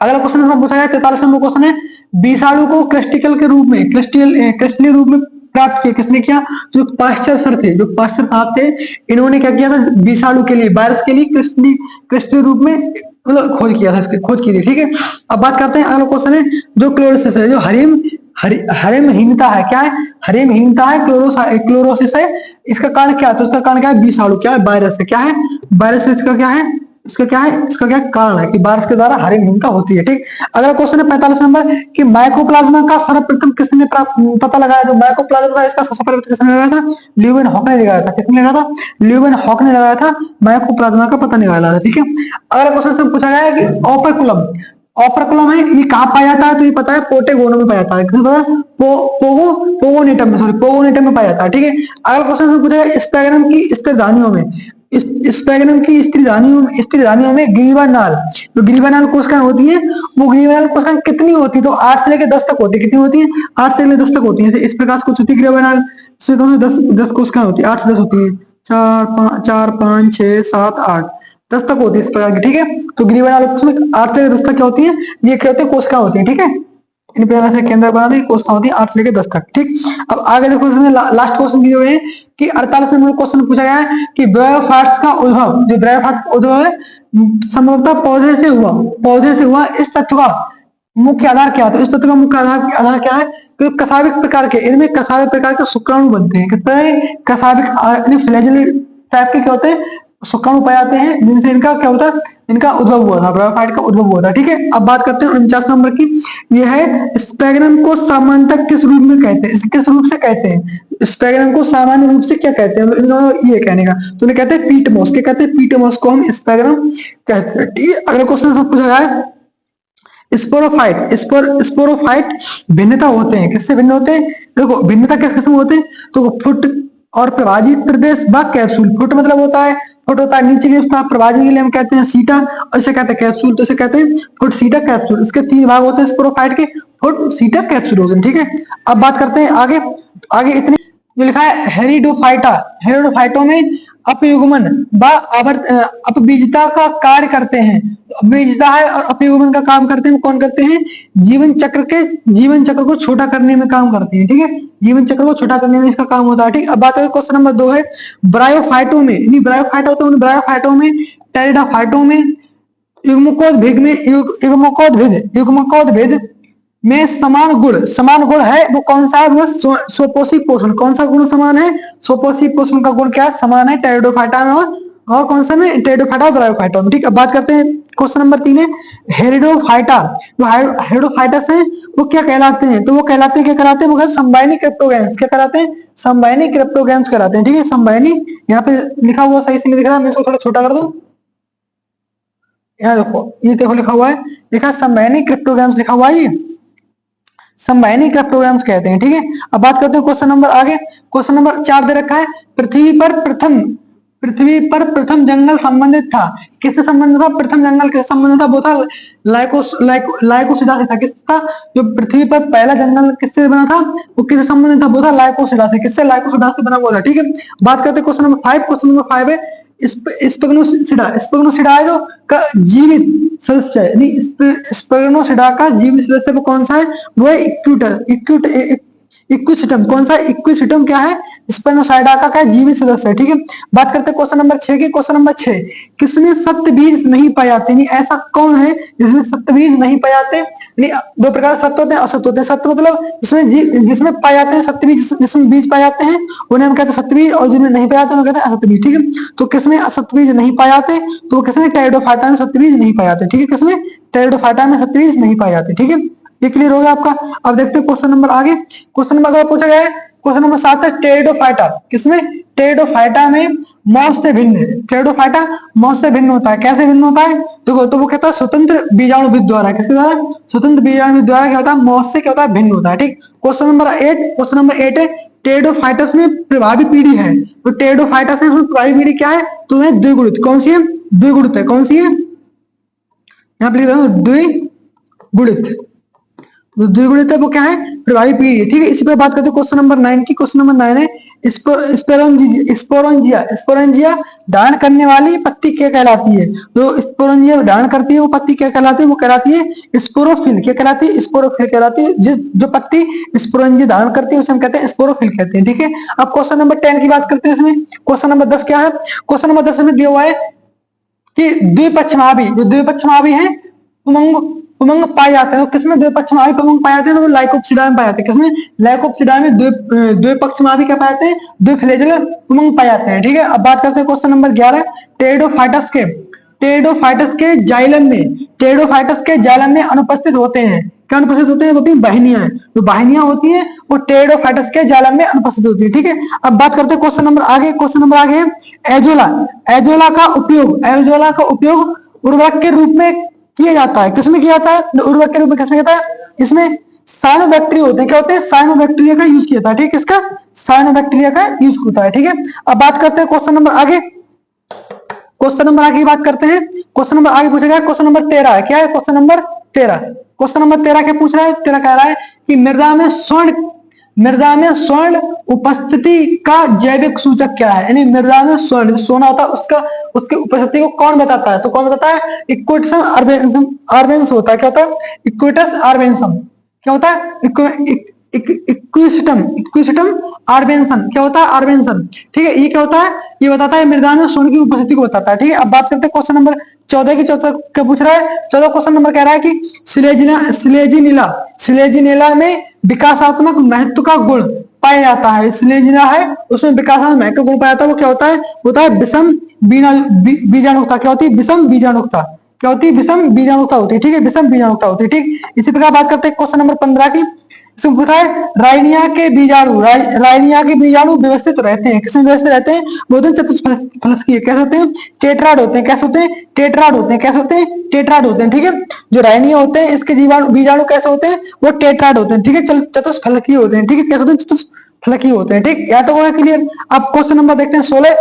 अगला क्वेश्चन पूछा गया 43 नंबर क्वेश्चन है, विषाणु को क्रिस्टिकल के रूप में क्रिस्टलीय रूप में प्राप्त किया किसने किया, जो पाश्चर सर थे, जो पाश्चर साहब थे, इन्होंने क्या किया था, विषाणु के लिए, वायरस के लिए क्रिस्टलीय रूप में मतलब खोज किया था, इसकी खोज की थी। ठीक है, अब बात करते हैं अगला क्वेश्चन है जो क्लोरोसिस है, जो हरिमहीनता है, क्या है, हरिमहीनता है, क्लोरोसिस है, इसका कारण क्या है, तो इसका कारण क्या है, विषाणु, क्या है, वायरस है, क्या है, वायरस है, इसका क्या है, इसका क्या है, इसका क्या कारण है कि वायरस के द्वारा हरिमहीनता होती है। ठीक, अगला क्वेश्चन है 45 नंबर कि माइकोप्लाज्मा का सर्वप्रथम किसने पता लगाया, जो माइकोप्लाज्मा था इसका सबसे पहले किसने लगाया था, ल्यूवेनहॉक ने लगाया था। किसने लगाया था, ल्यूवेनहॉक ने लगाया था, माइकोप्लाज्मा का पता निकाला था। ठीक है, अगला क्वेश्चन से पूछा गया है कि ऑपरकुलम है, ये कहाँ पाया जाता है, तो ये पता है पोटेगोनो में पाया जाता है। किसमें पता है, पोगोनेटम में, पोगोनेटम में पाया जाता है। ठीक है, अगला क्वेश्चन से पूछा गया स्पैगनम की स्त्रीधानियों में, स्पैगनम की स्त्रीधानियों में ग्रीवानाल, जो ग्रीवानाल कोशिकाएं होती हैं, वो ग्रीवानाल कोशिकाएं कितनी होती है, तो 8 से लेकर 10 तक होती है। कितनी होती है, 8 से लेकर 10 तक होती है। इस प्रकार से कुछ होती है ग्रीवानाल, से 10 कोशिकाएं होती है, 8 से 10 होती है, 4 5 6 7 8 10 तक होती है इस प्रकार की। ठीक है, तो ग्रीवानाल में 8 से 10 तक क्या होती है, ये क्या होती है, कोशिकाएं होती है। ठीक है, इन पे से केंद्र बना दी, कोशिकाएं होती है 8 से लेकर 10 तक। ठीक, अब आगे देखो इसमें लास्ट क्वेश्चन की जो है कि 48 नंबर क्वेश्चन पूछा गया है कि ब्रायोफाइट्स का उद्भव, जो ब्रायोफाइट्स का उद्भव है संभवतः पौधे से हुआ, इस तथ्य का मुख्य आधार क्या है, तो इस तथ्य का मुख्य आधार क्या है, कि कसाविक प्रकार के, इनमें कसाविक प्रकार के शुक्राणु बनते हैं। किस तरह कसाविक फ्लैजेल टाइप के क्या होते हैं, शुक्राणु पाए जाते हैं, जिनसे इनका क्या होता है, इनका उद्भव हुआ था, ब्रायोफाइट का उद्भव हुआ था। ठीक है, अब बात करते हैं 49 नंबर की, यह है स्पैगनम को सामान्यतः किस रूप में कहते हैं, किस रूप से कहते हैं, स्पैगनम को सामान्य रूप से क्या कहते हैं, ये कहने का, तो उन्हें कहते हैं पीटमोस। क्या कहते हैं, पीटमोस को हम स्पैगनम कहते हैं। ठीक है, अगला क्वेश्चन से पूछा गया है स्पोरोफाइट भिन्नता होते हैं, किससे भिन्न होते हैं, देखो भिन्नता किस किस्म होते हैं, तो फुट और प्रभाजी प्रदेश व कैप्सूल। फुट मतलब होता है, फुट होता है नीचे की अवस्था, प्रभाजी के लिए हम कहते हैं सीटा, और इसे कहते हैं कैप्सूल, तो इसे कहते हैं फुट सीटा कैप्सूल। इसके 3 भाग होते हैं स्पोरोफाइट के, फुट सीटा कैप्सूल होते हैं। ठीक है, अब बात करते हैं आगे इतनी जो लिखा है हेरिडोफाइटों में अपयुग्मन व अपबीजता का कार्य करते हैं। अपबीजता है और अपयुग्मन का काम करते हैं, कौन करते हैं, जीवन चक्र को छोटा करने में काम करते हैं। ठीक है, जीवन चक्र को छोटा करने में इसका काम होता है। ठीक, अब बात करें क्वेश्चन नंबर 2 है ब्रायोफाइटों में, ब्रायोफाइटों में टेरिडोफाइटों में युग्मकोद्भिद में समान गुण है, वो कौन सा है, वो स्वपोषी पोषण। कौन सा गुण समान है, स्वपोषी पोषण का गुण क्या समान है, टेरिडोफाइटा में और कौन सा में, टेरिडोफाइटा और ब्रायोफाइटा में। ठीक, अब बात करते हैं क्वेश्चन नंबर 3 है हेरिडोफाइटा, जो हेरिडोफाइटस है वो क्या कहलाते हैं, तो वो कहलाते हैं, क्या कहलाते हैं, वो संवाहनी क्रिप्टोगैम्स। क्या कहलाते हैं, संवाहनी क्रिप्टोगैम्स कहलाते हैं। ठीक है, संवाहनी, यहाँ पे लिखा हुआ सही से नहीं दिख रहा, मैं इसको थोड़ा छोटा कर दूं, यहाँ देखो, ये देखो लिखा हुआ है, लिखा संवाहनी क्रिप्टोगैम्स लिखा हुआ है, ये संवाहनी क्रिप्टोगैम्स कहते हैं। ठीक है, अब बात करते हैं क्वेश्चन नंबर आगे, क्वेश्चन नंबर 4 दे रखा है पृथ्वी पर प्रथम जंगल संबंधित था? किससे संबंधित था? प्रथम जंगल किससे संबंधित था? वो था लाइकोसिडा से था। किसका? जो पृथ्वी पर पहला जंगल किससे बना था, वो किससे संबंधित था? वो था लाइकोसिडा से। किससे? लाइकोसिडा से बना हुआ था। ठीक है, बात करते हैं क्वेश्चन नंबर 5। क्वेश्चन नंबर 5 है स्पेगनोसिडा। स्पेगनोसिडा है जो का जीवित सदस्य है, यानी स्पेगनोसिडा का जीवित सदस्य वो कौन सा है? वो है इक्विसिटम। कौन सा? इक्विसिटम क्या है? स्पेनोसाइडा का क्या जीवित सदस्य है। ठीक है, बात करते हैं क्वेश्चन नंबर 6 की। क्वेश्चन नंबर 6, किसमें सत्य बीज नहीं पाए जाते? यानी ऐसा कौन है जिसमें सत्य बीज नहीं पाए जाते? यानी दो प्रकार सत्य होते हैं, असत्य होते हैं। सत्य मतलब जिसमें पाए जाते हैं सत्य बीज, जिसमें बीज पाए जाते हैं उन्हें हम कहते हैं सत्य बीज, और जिनमें नहीं पाए जाते उन्हें कहते हैं असत्य बीज। ठीक है, तो किसमें असत्य बीज नहीं पाए जाते? तो किसमें? टेरिडोफाइटा में सत्य बीज नहीं पाए जाते। ठीक है, किसमें? टेरिडोफाइटा में सत्य बीज नहीं पाए जाते। ठीक है, ये क्लियर हो गया आपका। अब देखते हैं क्वेश्चन नंबर आगे। क्वेश्चन नंबर अगर पूछा गया है, क्वेश्चन नंबर 7 है टेरिडोफाइटा। किसमें? टेरिडोफाइटा में मॉस से भिन्न है। टेरिडोफाइटा मॉस से भिन्न होता है। कैसे भिन्न होता है? देखो, तो वो कहता है स्वतंत्र बीजाणुविद द्वारा। किसके द्वारा? स्वतंत्र बीजाणुविद द्वारा क्या होता है? मॉस से क्या होता है? भिन्न होता है। ठीक, क्वेश्चन नंबर 8। क्वेश्चन नंबर 8 है टेरिडोफाइटस में प्रभावी पीढ़ी है। तो टेरिडोफाइटस है, इसमें प्रभावी पीढ़ी क्या है? तो है द्विगुणित। कौन सी है? द्विगुणित है। कौन सी है? यहाँ पे लिख रहा हूं द्विगुणित। जो द्विगुणित है वो क्या है? प्रभावी पीढ़ी है। ठीक है, इसी पे बात करते हैं क्वेश्चन नंबर 9 की। क्वेश्चन नंबर 9 है स्पोरेंजिया धारण करने वाली पत्ती क्या कहलाती है? जो स्पोरेंजिया धारण करती है वो पत्ती क्या कहलाती है? वो कहलाती है स्पोरोफिल। क्या कहलाती है? स्पोरोफिल कहलाती है। जो पत्ती स्पोरेंजिया धारण करती है उसे हम कहते हैं स्पोरोफिल कहते हैं। ठीक है, अब क्वेश्चन नंबर 10 की बात करते हैं। इसमें क्वेश्चन नंबर 10 क्या है? क्वेश्चन नंबर 10 में दिया हुआ है कि द्विपक्षमाभी, जो द्विपक्षमाभी है उमंग उमंग पाए जाते हैं। तो किसमें द्विपक्षमाभी उमंग पाए जाते हैं? तो वो लाइकोप्सिडा में पाए जाते हैं। किसमें? लाइकोप्सिडा में द्विपक्षमाभी क्या पाए जाते हैं? द्विफ्लैजेलर उमंग पाए जाते हैं। ठीक है, अब बात करते हैं क्वेश्चन नंबर 11 टेरिडोफाइटस के जाइलम में अनुपस्थित होते हैं। क्या अनुपस्थित होते हैं? होती हैं वाहिनियां। जो वाहिनियां होती हैं वो टेरिडोफाइटस के जाइलम में अनुपस्थित होती है। ठीक है, अब बात करते हैं क्वेश्चन नंबर आगे। क्वेश्चन नंबर आगे है एजोला। एजोला का उपयोग उर्वरक के रूप में किया जाता है। किसमें किया जाता है? उर्वरक के रूप में किसमें किया जाता है? इसमें साइनोबैक्टीरिया होते हैं। क्या होते हैं? साइनोबैक्टीरिया का यूज किया जाता है। ठीक है, किसका? साइनोबैक्टीरिया का यूज होता है। ठीक है, अब बात करते हैं क्वेश्चन नंबर आगे। क्वेश्चन नंबर आगे की बात करते हैं। क्वेश्चन नंबर आगे पूछा गया क्वेश्चन नंबर 13 है। क्या है? Question number 13। क्वेश्चन नंबर 13 क्या पूछ रहा है? 13 कह रहा है कि मृदा में स्वर्ण उपस्थिति का जैविक सूचक क्या है? यानी मृदा में स्वर्ण सोना होता है उसकी उपस्थिति को कौन बताता है? तो कौन बताता है? इक्विटस आर्बेन्स होता है। क्या होता है? इक्विटस आर्बेन्सम। क्या होता है? इक्विसिटम आर्बेंसन। क्या होता है? आर्बेंसन। ठीक है, ये क्या होता है? ये बताता है मृदा में स्वर्ण की उपस्थिति को बताता है। ठीक है, अब बात करते हैं क्वेश्चन नंबर 14 की। 14 क्या पूछ रहा है? 14 क्वेश्चन नंबर कह रहा है कि सिलेजिनेला में विकासात्मक महत्व का गुण पाया जाता है। सिलेजिना है उसमें विकासात्मक महत्व गुण पाया जाता है। वो क्या होता है? होता है विषम बीजाणुता। क्या होती है? विषम बीजाणुता। क्या होती है? विषम बीजाणुता होती है। ठीक है, विषम बीजाणुता होती है। ठीक, इसी प्रकार बात करते हैं क्वेश्चन नंबर 15 की। इसमें पूछा है राइनिया के बीजाणु व्यवस्थित रहते हैं। किसमें व्यवस्थित रहते हैं? बोलते हैं चतुष्फलकीय। कैसे होते हैं? टेट्राड होते हैं। कैसे होते हैं? टेट्राड होते हैं। कैसे होते हैं? टेट्राड होते हैं। ठीक है, जो राइनिया होते हैं इसके बीजाणु कैसे होते हैं? वो टेट्राड होते हैं। ठीक है, चतुष्फलकीय होते हैं। ठीक है, कैसे होते हैं? चतुष्फलकीय होते हैं। ठीक, या तो क्लियर। अब क्वेश्चन नंबर देखते हैं 16।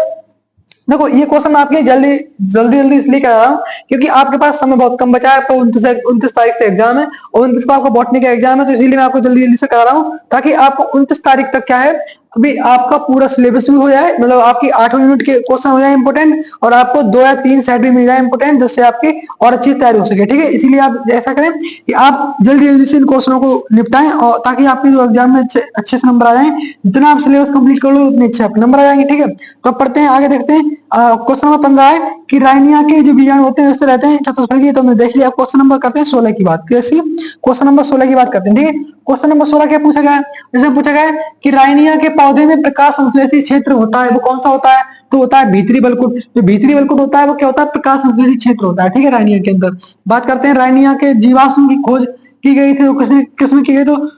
देखो, ये क्वेश्चन आपके जल्दी जल्दी इसलिए कह रहा हूँ क्योंकि आपके पास समय बहुत कम बचा है। आपको 29 तारीख से एग्जाम है और 29 को आपको बॉटनी का एग्जाम है, तो इसीलिए मैं आपको जल्दी से करा रहा हूँ ताकि आपको 29 तारीख तक क्या है अभी आपका पूरा सिलेबस भी हो जाए, मतलब आपकी 8 यूनिट के क्वेश्चन हो जाए इंपोर्टेंट, और आपको 2 या 3 सेट भी मिल जाए इंपोर्टेंट, जिससे आपकी और अच्छी तैयारी हो सके। ठीक है, इसीलिए आप ऐसा करें कि आप जल्दी से इन क्वेश्चनों को निपटाएं और ताकि आपके जो एग्जाम में अच्छे से नंबर आ जाए। जितना आप सिलेबस कंप्लीट कर लो उतने अच्छे आपके नंबर आ जाएंगे। ठीक है, तो अब पढ़ते हैं आगे, देखते हैं क्वेश्चन नंबर 15 है कि राइनिया के जो बीजाणु होते हैं व्यवस्थित रहते हैं चतुष्फलकीय। तो हमने देख लिया। क्वेश्चन नंबर करते हैं 16 की बात। कैसी? क्वेश्चन नंबर 16 की बात करते हैं। ठीक है, क्वेश्चन नंबर 16 क्या पूछा गया है? इसमें पूछा गया है कि राइनिया के पौधे में प्रकाश संश्लेषी क्षेत्र होता है, वो कौन सा होता है? तो होता है भीतरी बलकुट। जो भीतरी बलकुट होता है वो क्या होता है? प्रकाश संश्लेषी क्षेत्र होता है। ठीक है, राइनिया के अंदर। बात करते हैं राइनिया के जीवाश्म की खोज की गई थी, तो किसमें की गई? तो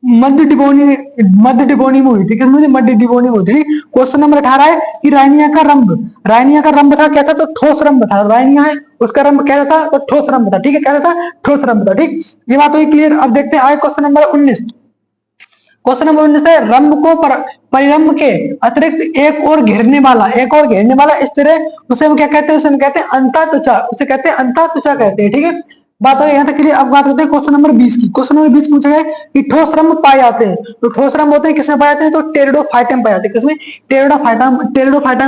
मध्य डिबोनी में हुई थी। किसमें? मध्य डिबोनी में हुई थी। क्वेश्चन नंबर 18 है कि राइनिया का रंभ था क्या था? तो ठोस रंभ था। राइनिया है उसका रंभ कैसा था? तो ठोस रंभ था। ठीक है, कैसा था? ठोस रंभ था। ठीक, ये बात हुई क्लियर। अब देखते हैं आगे क्वेश्चन नंबर 19। क्वेश्चन नंबर 19 है रंभ को परिरंभ के अतिरिक्त एक और घेरने वाला इस तरह उसे हम क्या कहते हैं, उसे हम कहते हैं अंतःत्वचा, उसे कहते हैं अंतःत्वचा कहते हैं। ठीक है, बात हो यहाँ तक के लिए। अब बात करते हैं क्वेश्चन नंबर 20 की। क्वेश्चन नंबर 20 पूछा गया कि ठोस रंभ पाए जाते हैं, तो ठोस रंभ होते हैं किसमें पाए जाते हैं, तो टेरिडोफाइटा पाए जाते हैं। किसमें? टेरिडोफाइटा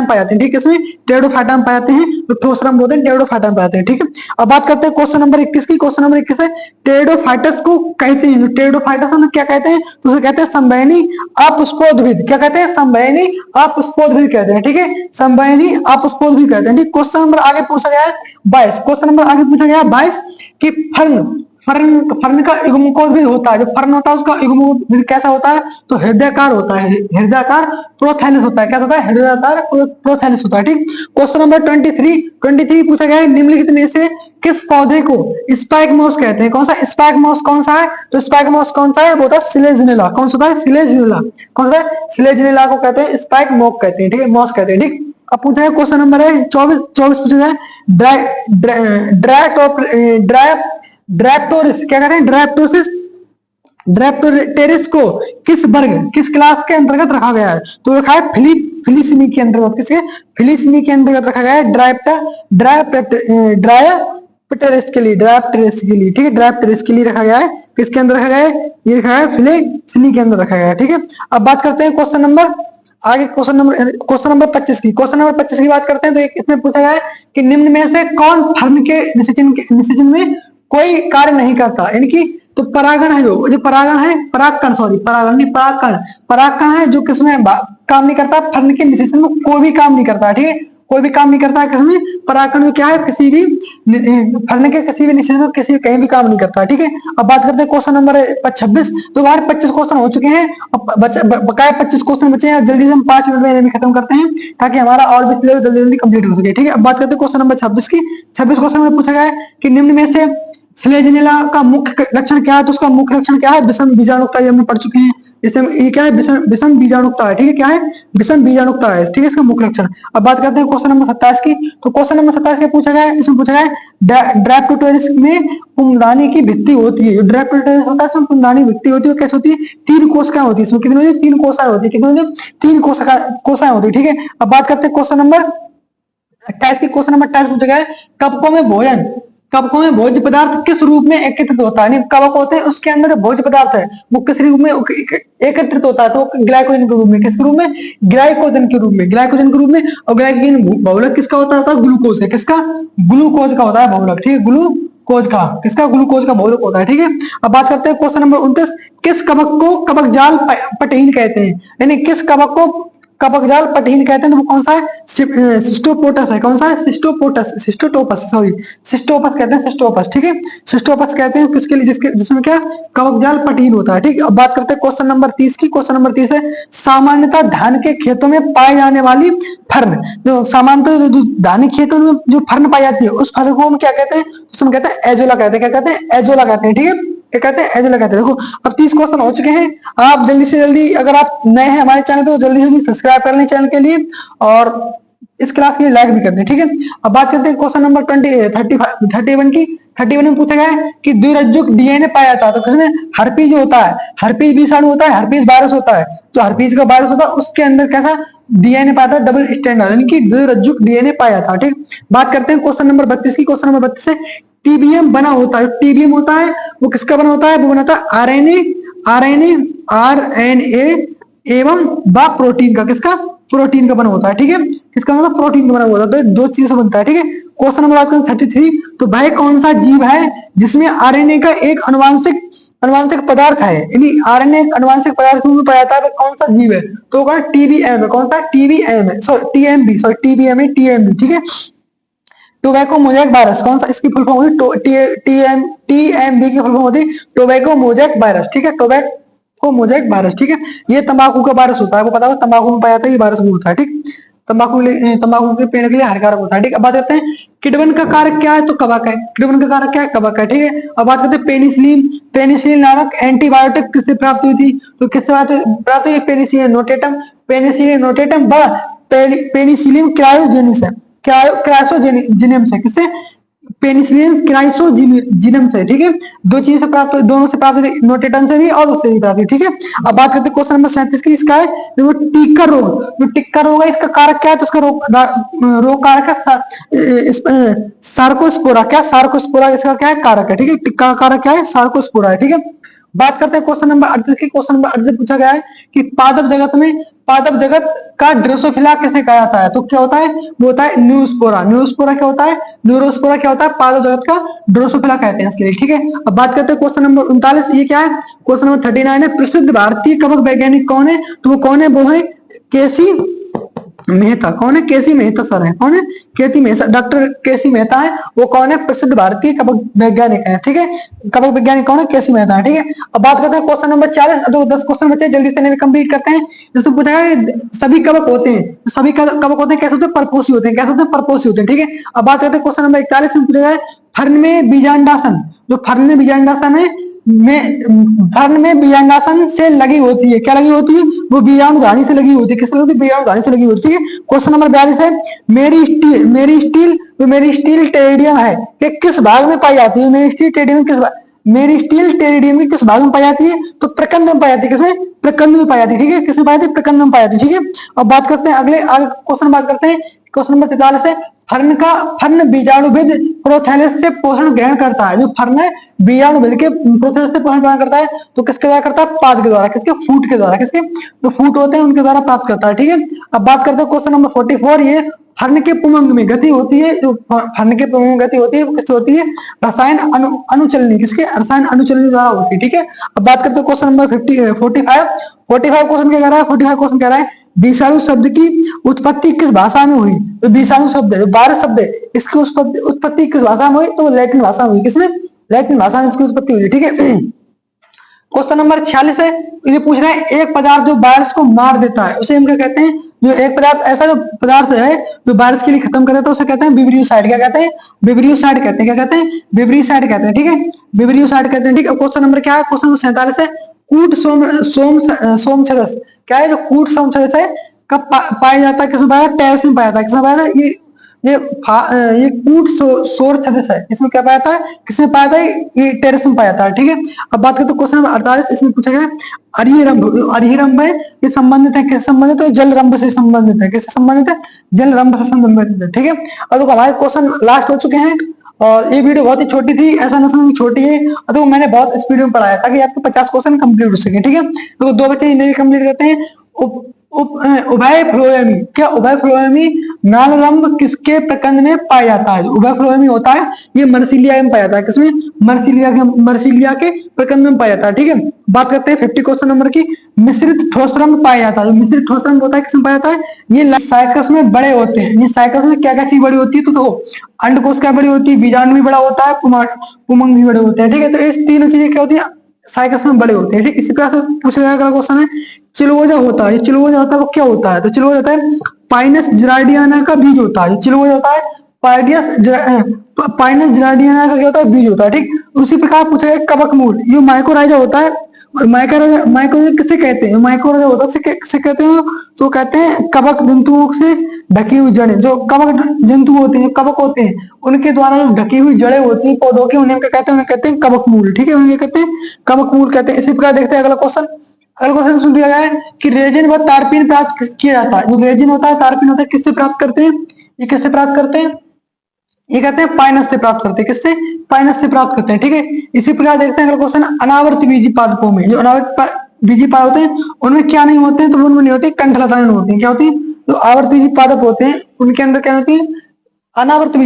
पाए जाते हैं। ठीक है, किसमें? टेरिडोफाइटा पाए जाते हैं, तो ठोस रंभ होते हैं टेरिडोफाइटा पाए जाते हैं। ठीक है, अब बात करते हैं क्वेश्चन नंबर 21 की। क्वेश्चन नंबर 21 है टेरिडोफाइटस को कहते हैं, टेरिडोफाइटस हम क्या कहते हैं, तो उसे कहते हैं संवहनी अपुष्पोद्भिद। क्या कहते हैं? संवहनी अपुष्पोद्भिद कहते हैं। ठीक है, संवहनी अपुष्पोद्भिद कहते हैं। ठीक, क्वेश्चन नंबर आगे पूछा गया है 22। क्वेश्चन नंबर आगे पूछा गया है 22 कि फर्न का युग्मकोद्भिद होता है, जो फर्न होता है उसका युग्मकोद्भिद कैसा होता है, तो हृदयाकार होता है, हृदयाकार प्रोथैलिस होता है। क्या होता है? हृदयाकार प्रोथैलिस होता है। ठीक, क्वेश्चन नंबर 23 पूछा गया है निम्नलिखित में से किस पौधे को स्पैगमोस कहते हैं? कौन सा स्पैगमोस कौन सा है, तो स्पैगमोस कौन सा है, वो होता है सिलेजिनेला। कौन सा है? सिलेजिनेला। कौन सा है? सिलेजिनेला को कहते हैं स्पैगमोस कहते हैं। ठीक है, मॉस कहते हैं। ठीक, अब पूछा है क्वेश्चन नंबर है 24 पूछा है ड्रैप्टोरिस, क्या कहते हैं? ड्रैप्टोटेरिस को किस वर्ग, किस क्लास के अंतर्गत रखा गया है, तो रखा है फिलिसिनी के अंतर्गत। किसके? फिलिसिनी के अंतर्गत रखा गया है ड्रायोप्टेरिस के लिए, ड्रायोप्टेरिस के लिए। ठीक है, ड्रायोप्टेरिस के लिए रखा गया है। किसके अंदर रखा गया है? ये रखा है फिलिसिनी के अंदर रखा गया है। ठीक है, अब बात करते हैं क्वेश्चन नंबर आगे, क्वेश्चन नंबर 25 की। क्वेश्चन नंबर 25 की बात करते हैं, तो इसमें पूछा गया है कि निम्न में से कौन फर्न के निषेचन में कोई कार्य नहीं करता, यानी कि तो परागण है, जो परागण है, परागकण है, जो किसमें काम नहीं करता, फर्न के निषेचन में कोई भी काम नहीं करता। ठीक है, कोई भी काम नहीं करता है किसमें, परागकण क्या है, किसी भी फर्न के किसी भी निषेचन में कहीं भी काम नहीं करता। ठीक है, अब बात करते हैं क्वेश्चन नंबर 26। तो यार 25 क्वेश्चन हो चुके हैं, बकाया 25 क्वेश्चन बचे हैं, जल्दी से हम 5 मिनट में खत्म करते हैं ताकि हमारा और भी सिलेबस जल्दी जल्दी कंप्लीट हो सके। ठीक है, अब बात करते हैं क्वेश्चन नंबर 26 की। 26 क्वेश्चन में पूछा गया है कि निम्न में से सिलेजिनेला का मुख्य लक्षण क्या है, तो उसका मुख्य लक्षण क्या है, विषम बीजाणुकता। ये हमने पढ़ चुके हैं। ये क्या है, विषम बीजाणुकता है। ठीक है, क्या है, विषम बीजाणुकता है। ठीक है, इसका मुख्य लक्षण। अब बात करते हैं क्वेश्चन नंबर 27 की। तो क्वेश्चन नंबर 27 के पूछा गया है, इसमें पूछा गया है ड्रैप्टोटेरिस में पुंडानी की भित्ति होती है। जो ड्रैप्टोटेरिस होता है उसमें पुंडानी भित्ति होती है, कैसे होती है, 3 कोशिकाएं होती है। इसमें कितनी होती है, 3 कोशिकाएं होती है। कितनी होती है, 3 कोशिकाएं होती है। ठीक है, अब बात करते हैं क्वेश्चन नंबर 28 की। क्वेश्चन नंबर 28 पूछा गया है कवकों में भोज्य पदार्थ किस रूप में एकत्रित होता है। कवक होते हैं, उसके अंदर भोज्य पदार्थ है, वो किस रूप में एकत्रित होता है, तो ग्लाइकोजन के रूप में। किसके रूप में? ग्लाइकोजन के रूप में। और ग्लाइकोजन बहुलक किसका होता है, ग्लूकोज है। किसका? ग्लूकोज का होता है बहुलक। ठीक है, ग्लूकोज का, किसका? ग्लूकोज का बहुलक होता है। ठीक है, अब बात करते हैं क्वेश्चन नंबर 29। किस कवक को कवक जाल पटहीन कहते हैं, यानी किस कवक को कवक जाल पटहीन कहते हैं, तो वो कौन सा है, सिस्टोपोटस है। कौन सा है? सिस्टोटोपस कहते हैं, सिस्टोपस। ठीक है, सिस्टोपस कहते हैं किसके लिए, जिसमें क्या कवक जाल पटहीन होता है। ठीक है, अब बात करते हैं क्वेश्चन नंबर 30 की। क्वेश्चन नंबर 30 है सामान्यतः धान के खेतों में पाए जाने वाली फर्न, जो सामान्यतः जो धान के खेतों में जो फर्न पाई जाती है, उस फर्न को हम क्या कहते हैं, उसमें कहते हैं एजोला कहते हैं। क्या कहते हैं? एजोला कहते हैं। ठीक है, क्या कहते हैं? एजोला कहते हैं। देखो, अब 30 क्वेश्चन हो चुके हैं। आप जल्दी से जल्दी, अगर आप नए हैं हमारे चैनल पे, तो जल्दी से जल्दी सब्सक्राइब कर लें चैनल के लिए, और इस क्लास के लिए लाइक भी कर दें। ठीक है, अब बात करते हैं क्वेश्चन नंबर 31 की। 31 में पूछा गया है कि द्विरज्जुक डीएनए पाया जाता है, तो किसमें? हर्पीज जो होता है, हर्पीज विषाणु होता है, हर्पीज वायरस होता है, जो हर्पीज का वायरस होता है उसके अंदर कैसा डीएनए पाया था, डबल स्ट्रैंड, यानी कि द्विरज्जुक डीएनए पाया था। ठीक, बात करते हैं क्वेश्चन नंबर 32 की। क्वेश्चन नंबर 32 से टीबीएम बना होता है। टीबीएम होता है वो किसका बना होता है, वो बनाता है आरएनए एवं व प्रोटीन का। किसका? प्रोटीन का बना होता है। ठीक है, किसका मतलब? प्रोटीन का बना होता है, 2 चीजों से बनता है। ठीक है, क्वेश्चन नंबर 33। तो भाई कौन सा जीव है जिसमें आरएनए का एक अनुवांशिक पदार्थ है, यानी आरएनए अनुवांशिक पदार्थ में पाया जाता है, कौन सा जीव है, तो टीबीएम है। कौन सा? टीबीएम है, टीबीएम है, टीएमबी। ठीक है, टोबैको मोजैक वायरस। कौन सा? इसकी फुल फॉर्म होती है टीएमबी की फुल फॉर्म होती है टोबैको मोजैक वायरस। ठीक है, टोबैको मोजैक वायरस। ठीक है, ये तंबाकू का वायरस होता है, वो पता हो, तंबाकू में पाया जाता है, ये वायरस भी होता है। ठीक, तंबाकू के पेड़ के लिए हानिकारक होता है। ठीक, अब बात करते हैं किडवन का कारक क्या है, तो कवक है। किडवन का कारक क्या है? कवक है। ठीक है, अब बात करते हैं पेनिसिलिन नामक एंटीबायोटिक किससे प्राप्त हुई थी, तो किससे प्राप्त हुई? पेनिसिलिन नोटेटम व पेनिसिलिन क्रायोजेनिस है, क्रायोजेनियम से। किससे? पेनिसिलिन क्राइसोजीनम से, ठीक है। दो चीजों से प्राप्त, दोनों से प्राप्त, नोटेटन से भी और उससे भी प्राप्त, ठीक है। अब बात करते हैं क्वेश्चन नंबर 37 की, इसका है जो टिक्कर रोग। जो टिक्कर रोग है इसका कारक क्या है, तो उसका रोग कारक है सार्कोस्पोरा। क्या सार्कोस्पोरा इसका क्या है कारक है, ठीक है। टिक्का कारक क्या है, सार्कोस्पोरा है, ठीक है। बात करते हैं क्वेश्चन नंबर 38 की। क्वेश्चन नंबर 38 पूछा गया है कि पादप जगत का ड्रोसोफिला किसे कहा जाता है, तो क्या होता है, वो होता है न्यूरोस्पोरा। न्यूरोस्पोरा क्या होता है, न्यूरोस्पोरा क्या होता है, पादप जगत का ड्रोसोफिला कहते हैं इसके लिए, ठीक है। अब बात करते हैं क्वेश्चन नंबर 39, ये क्या है, क्वेश्चन नंबर 39 है, प्रसिद्ध भारतीय कवक वैज्ञानिक कौन है, तो वो कौन है, वो है केसी मेहता। कौन है, केसी मेहता सर है। कौन है, केसी मेहता, डॉक्टर केसी मेहता है। वो कौन है, प्रसिद्ध भारतीय कवक वैज्ञानिक है, ठीक है। कवक वैज्ञानिक कौन है, केसी मेहता है, ठीक है। अब बात करते हैं क्वेश्चन नंबर 40। तो 10 क्वेश्चन बचे, जल्दी से कंप्लीट करते हैं। जैसे पूछा है सभी कवक होते हैं, सभी कवक होते हैं कैसे होते हैं, परपोषी होते हैं। कैसे होते हैं, परपोषी होते हैं, ठीक है। अब बात करते हैं क्वेश्चन नंबर 41 में पूछा है फर्न में बीजांडासन। जो फर्न में बीजांडासन है फर्न में बीजांडासन से लगी होती है, क्या लगी होती है, वो बीजाणुधानी से लगी होती है। किससे लगी होती है, बीजाणुधानी से लगी होती है। क्वेश्चन नंबर 42 है मेरी स्टील टेरिडियम है कि किस भाग में पाई जाती है, मेरी स्टील टेरिडियम के किस भाग में पाई जाती है, तो प्रकंद में पाई जाती है। किसमें, प्रकंद में पाई जाती है, ठीक है। किसमें पाई जाती है, प्रकंद में पाई जाती है, ठीक है। अब बात करते हैं अगले क्वेश्चन, बात करते हैं क्वेश्चन नंबर 43 है फर्न बीजाणुभिद प्रोथैलस से पोषण ग्रहण करता है। जो फर्न है बीजाणुभिद के प्रोथैलस से पोषण ग्रहण करता है, तो किसके द्वारा करता है, पाद के द्वारा। किसके, फूट के द्वारा। किसके, जो फूट होते हैं उनके द्वारा प्राप्त करता है, ठीक है। अब बात करते हैं क्वेश्चन नंबर 44, ये फर्न के पुमंग में गति होती है। जो फर्न के पुमंग में गति होती है वो किससे होती है, रसायन अनुचलनी। किसके, रसायन अनुचलनी द्वारा होती है, ठीक है। अब बात करते हैं क्वेश्चन नंबर 45 क्वेश्चन क्या कह रहा है, 45 क्वेश्चन कह रहा है विषाणु शब्द की उत्पत्ति किस भाषा में हुई। तो विषाणु शब्द है, जो वायरस शब्द है, इसकी उत्पत्ति किस भाषा में हुई, तो लैटिन भाषा में हुई। किसमें, लैटिन भाषा में इसकी उत्पत्ति हुई, ठीक है। क्वेश्चन नंबर 46 है, ये पूछ रहे हैं एक पदार्थ जो वायरस को मार देता है उसे हम क्या कहते हैं। जो एक पदार्थ, ऐसा जो पदार्थ है जो वायरस के लिए खत्म करे तो उसे कहते हैं विब्रियोसाइड। क्या कहते हैं, विब्रियोसाइड कहते हैं। क्या कहते हैं, विब्रियोसाइड कहते हैं, ठीक है। विब्रियोसाइड कहते हैं, ठीक है। क्वेश्चन नंबर क्या है, क्वेश्चन नंबर 47 है कूट सोम सदस्य। क्या है, जो कूट सोम सदस्य है कब पाया जाता है, किसमें पाया जाता है, टेरेस में पाया जाता है। किसमें पाया जाता है, ये कूट सोर सदस्य है। इसमें क्या पाया जाता है, किसमें पाया जाता है, ये टेरेस में पाया जाता है, ठीक है। अब बात करते हैं क्वेश्चन नंबर 48, इसमें पूछा गया अरिहिरंभ है, ये संबंधित है, किससे संबंधित है, जल रंभ से संबंधित है। किससे संबंधित है, जल रंभ से संबंधित है, ठीक है। और तो हमारे क्वेश्चन लास्ट हो चुके हैं और ये वीडियो बहुत ही छोटी थी, ऐसा ना समझ छोटी है, तो मैंने बहुत स्पीड में पढ़ाया ताकि आपको 50 क्वेश्चन कंप्लीट हो सके, ठीक है। तो 2 बच्चे इन्हें भी कंप्लीट करते हैं। उभय फ्लोएमी। क्या उभय फ्लोएमी नालरंभ किसके प्रकंद में पाया जाता है। उभय फ्लोएमी होता है ये मर्सिलिया में पाया जाता है। किसमें, मर्सिलिया के प्रकंद में पाया जाता है, ठीक है। बात करते हैं 50 क्वेश्चन नंबर की। मिश्रित ठोसरंभ पाया जाता है। मिश्रित ठोसरंभ होता है किसमें पाया जाता है, ये साइकस में बड़े होते हैं। ये साइकस में क्या क्या चीज बड़ी होती है, तो अंडकोश क्या बड़ी होती है, बीजाणु भी बड़ा होता है, पुमंग भी बड़े होते हैं, ठीक है। तो इस तीनों चीजें क्या होती है, साइकस में बड़े होते हैं, ठीक। इसी प्रकार से पूछा गया अगला क्वेश्चन है चिलगोजा होता है। चिलगोजा होता है वो क्या होता है, तो चिलगोजा होता है पाइनस जिरार्डियाना का बीज होता है। चिलगोजा होता है पाइनस जिरार्डियाना का क्या होता है, बीज होता है, ठीक। उसी प्रकार पूछा गया कवक मूल, ये माइकोराइजा होता है। माइकोराइजा किसे कहते हैं, माइकोराइजा होता है किसे कहते हैं, तो कहते हैं कवक जंतुओं से ढकी हुई जड़ें। जो कवक जंतु होते हैं, कवक होते हैं, उनके द्वारा जो ढकी हुई जड़ें होती हैं पौधों की, उन्हें क्या कहते हैं, उन्हें कहते हैं कवक मूल, ठीक है। उन्हें कहते हैं कवक मूल कहते हैं। इसी प्रकार देखते हैं अगला क्वेश्चन। अगला क्वेश्चन सुन दिया गया है कि रेजिन व तारपीन प्राप्त किया जाता है। जो रेजिन होता है, तारपीन होता है, किससे प्राप्त करते हैं, ये किससे प्राप्त करते हैं, ये कहते हैं पाइनस से प्राप्त करते हैं। किससे, पाइनस से प्राप्त करते हैं, ठीक है। इसी प्रकार देखते हैं अगला क्वेश्चन। अनावर्त बीजी पादपों में, जो अनावर्त बीजी पादप होते हैं उनमें क्या नहीं होते हैं, तो उनमें नहीं होते कंठलताएं होती हैं। क्या होती है, जो आवर्त बीजी पादप होते हैं उनके अंदर क्या होती है, अनावर्त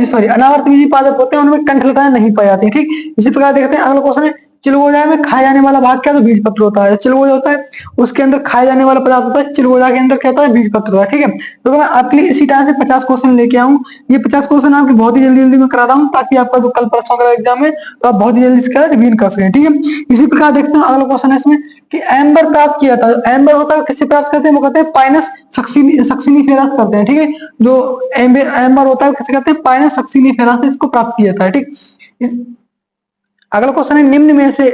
बीजी पादप होते हैं, उनमें कंठलताएं नहीं पाई जाती, ठीक। इसी प्रकार देखते हैं अगला क्वेश्चन है चिलगोजा में खाया जाने वाला भाग क्या, तो बीज पत्र होता है। चिलगोजा होता है उसके अंदर खाया जाने वाला पदार्थ होता है, चिलगोजा के अंदर क्या होता है, बीज पत्र होता है, ठीक है। तो मैं आपके लिए इसी तरह से 50 क्वेश्चन लेके आऊँ। ये 50 क्वेश्चन आपके बहुत ही जल्दी में करा रहा हूँ ताकि आपका जो कल परसों का एग्जाम है तो आप बहुत ही जल्दी इसका रिवीन कर सकें, ठीक है। इसी प्रकार देखते हैं अगला क्वेश्चन है इसमें कि एम्बर प्राप्त किया था। एम्बर होता है किससे प्राप्त करते हैं, वो कहते हैं पाइनस सक्सिनीफेरस करते हैं, ठीक है। जो एम्बर होता है किसे कहते हैं, पाइनस सक्सिनीफेरस से इसको प्राप्त किया था, ठीक। अगला क्वेश्चन है निम्न में से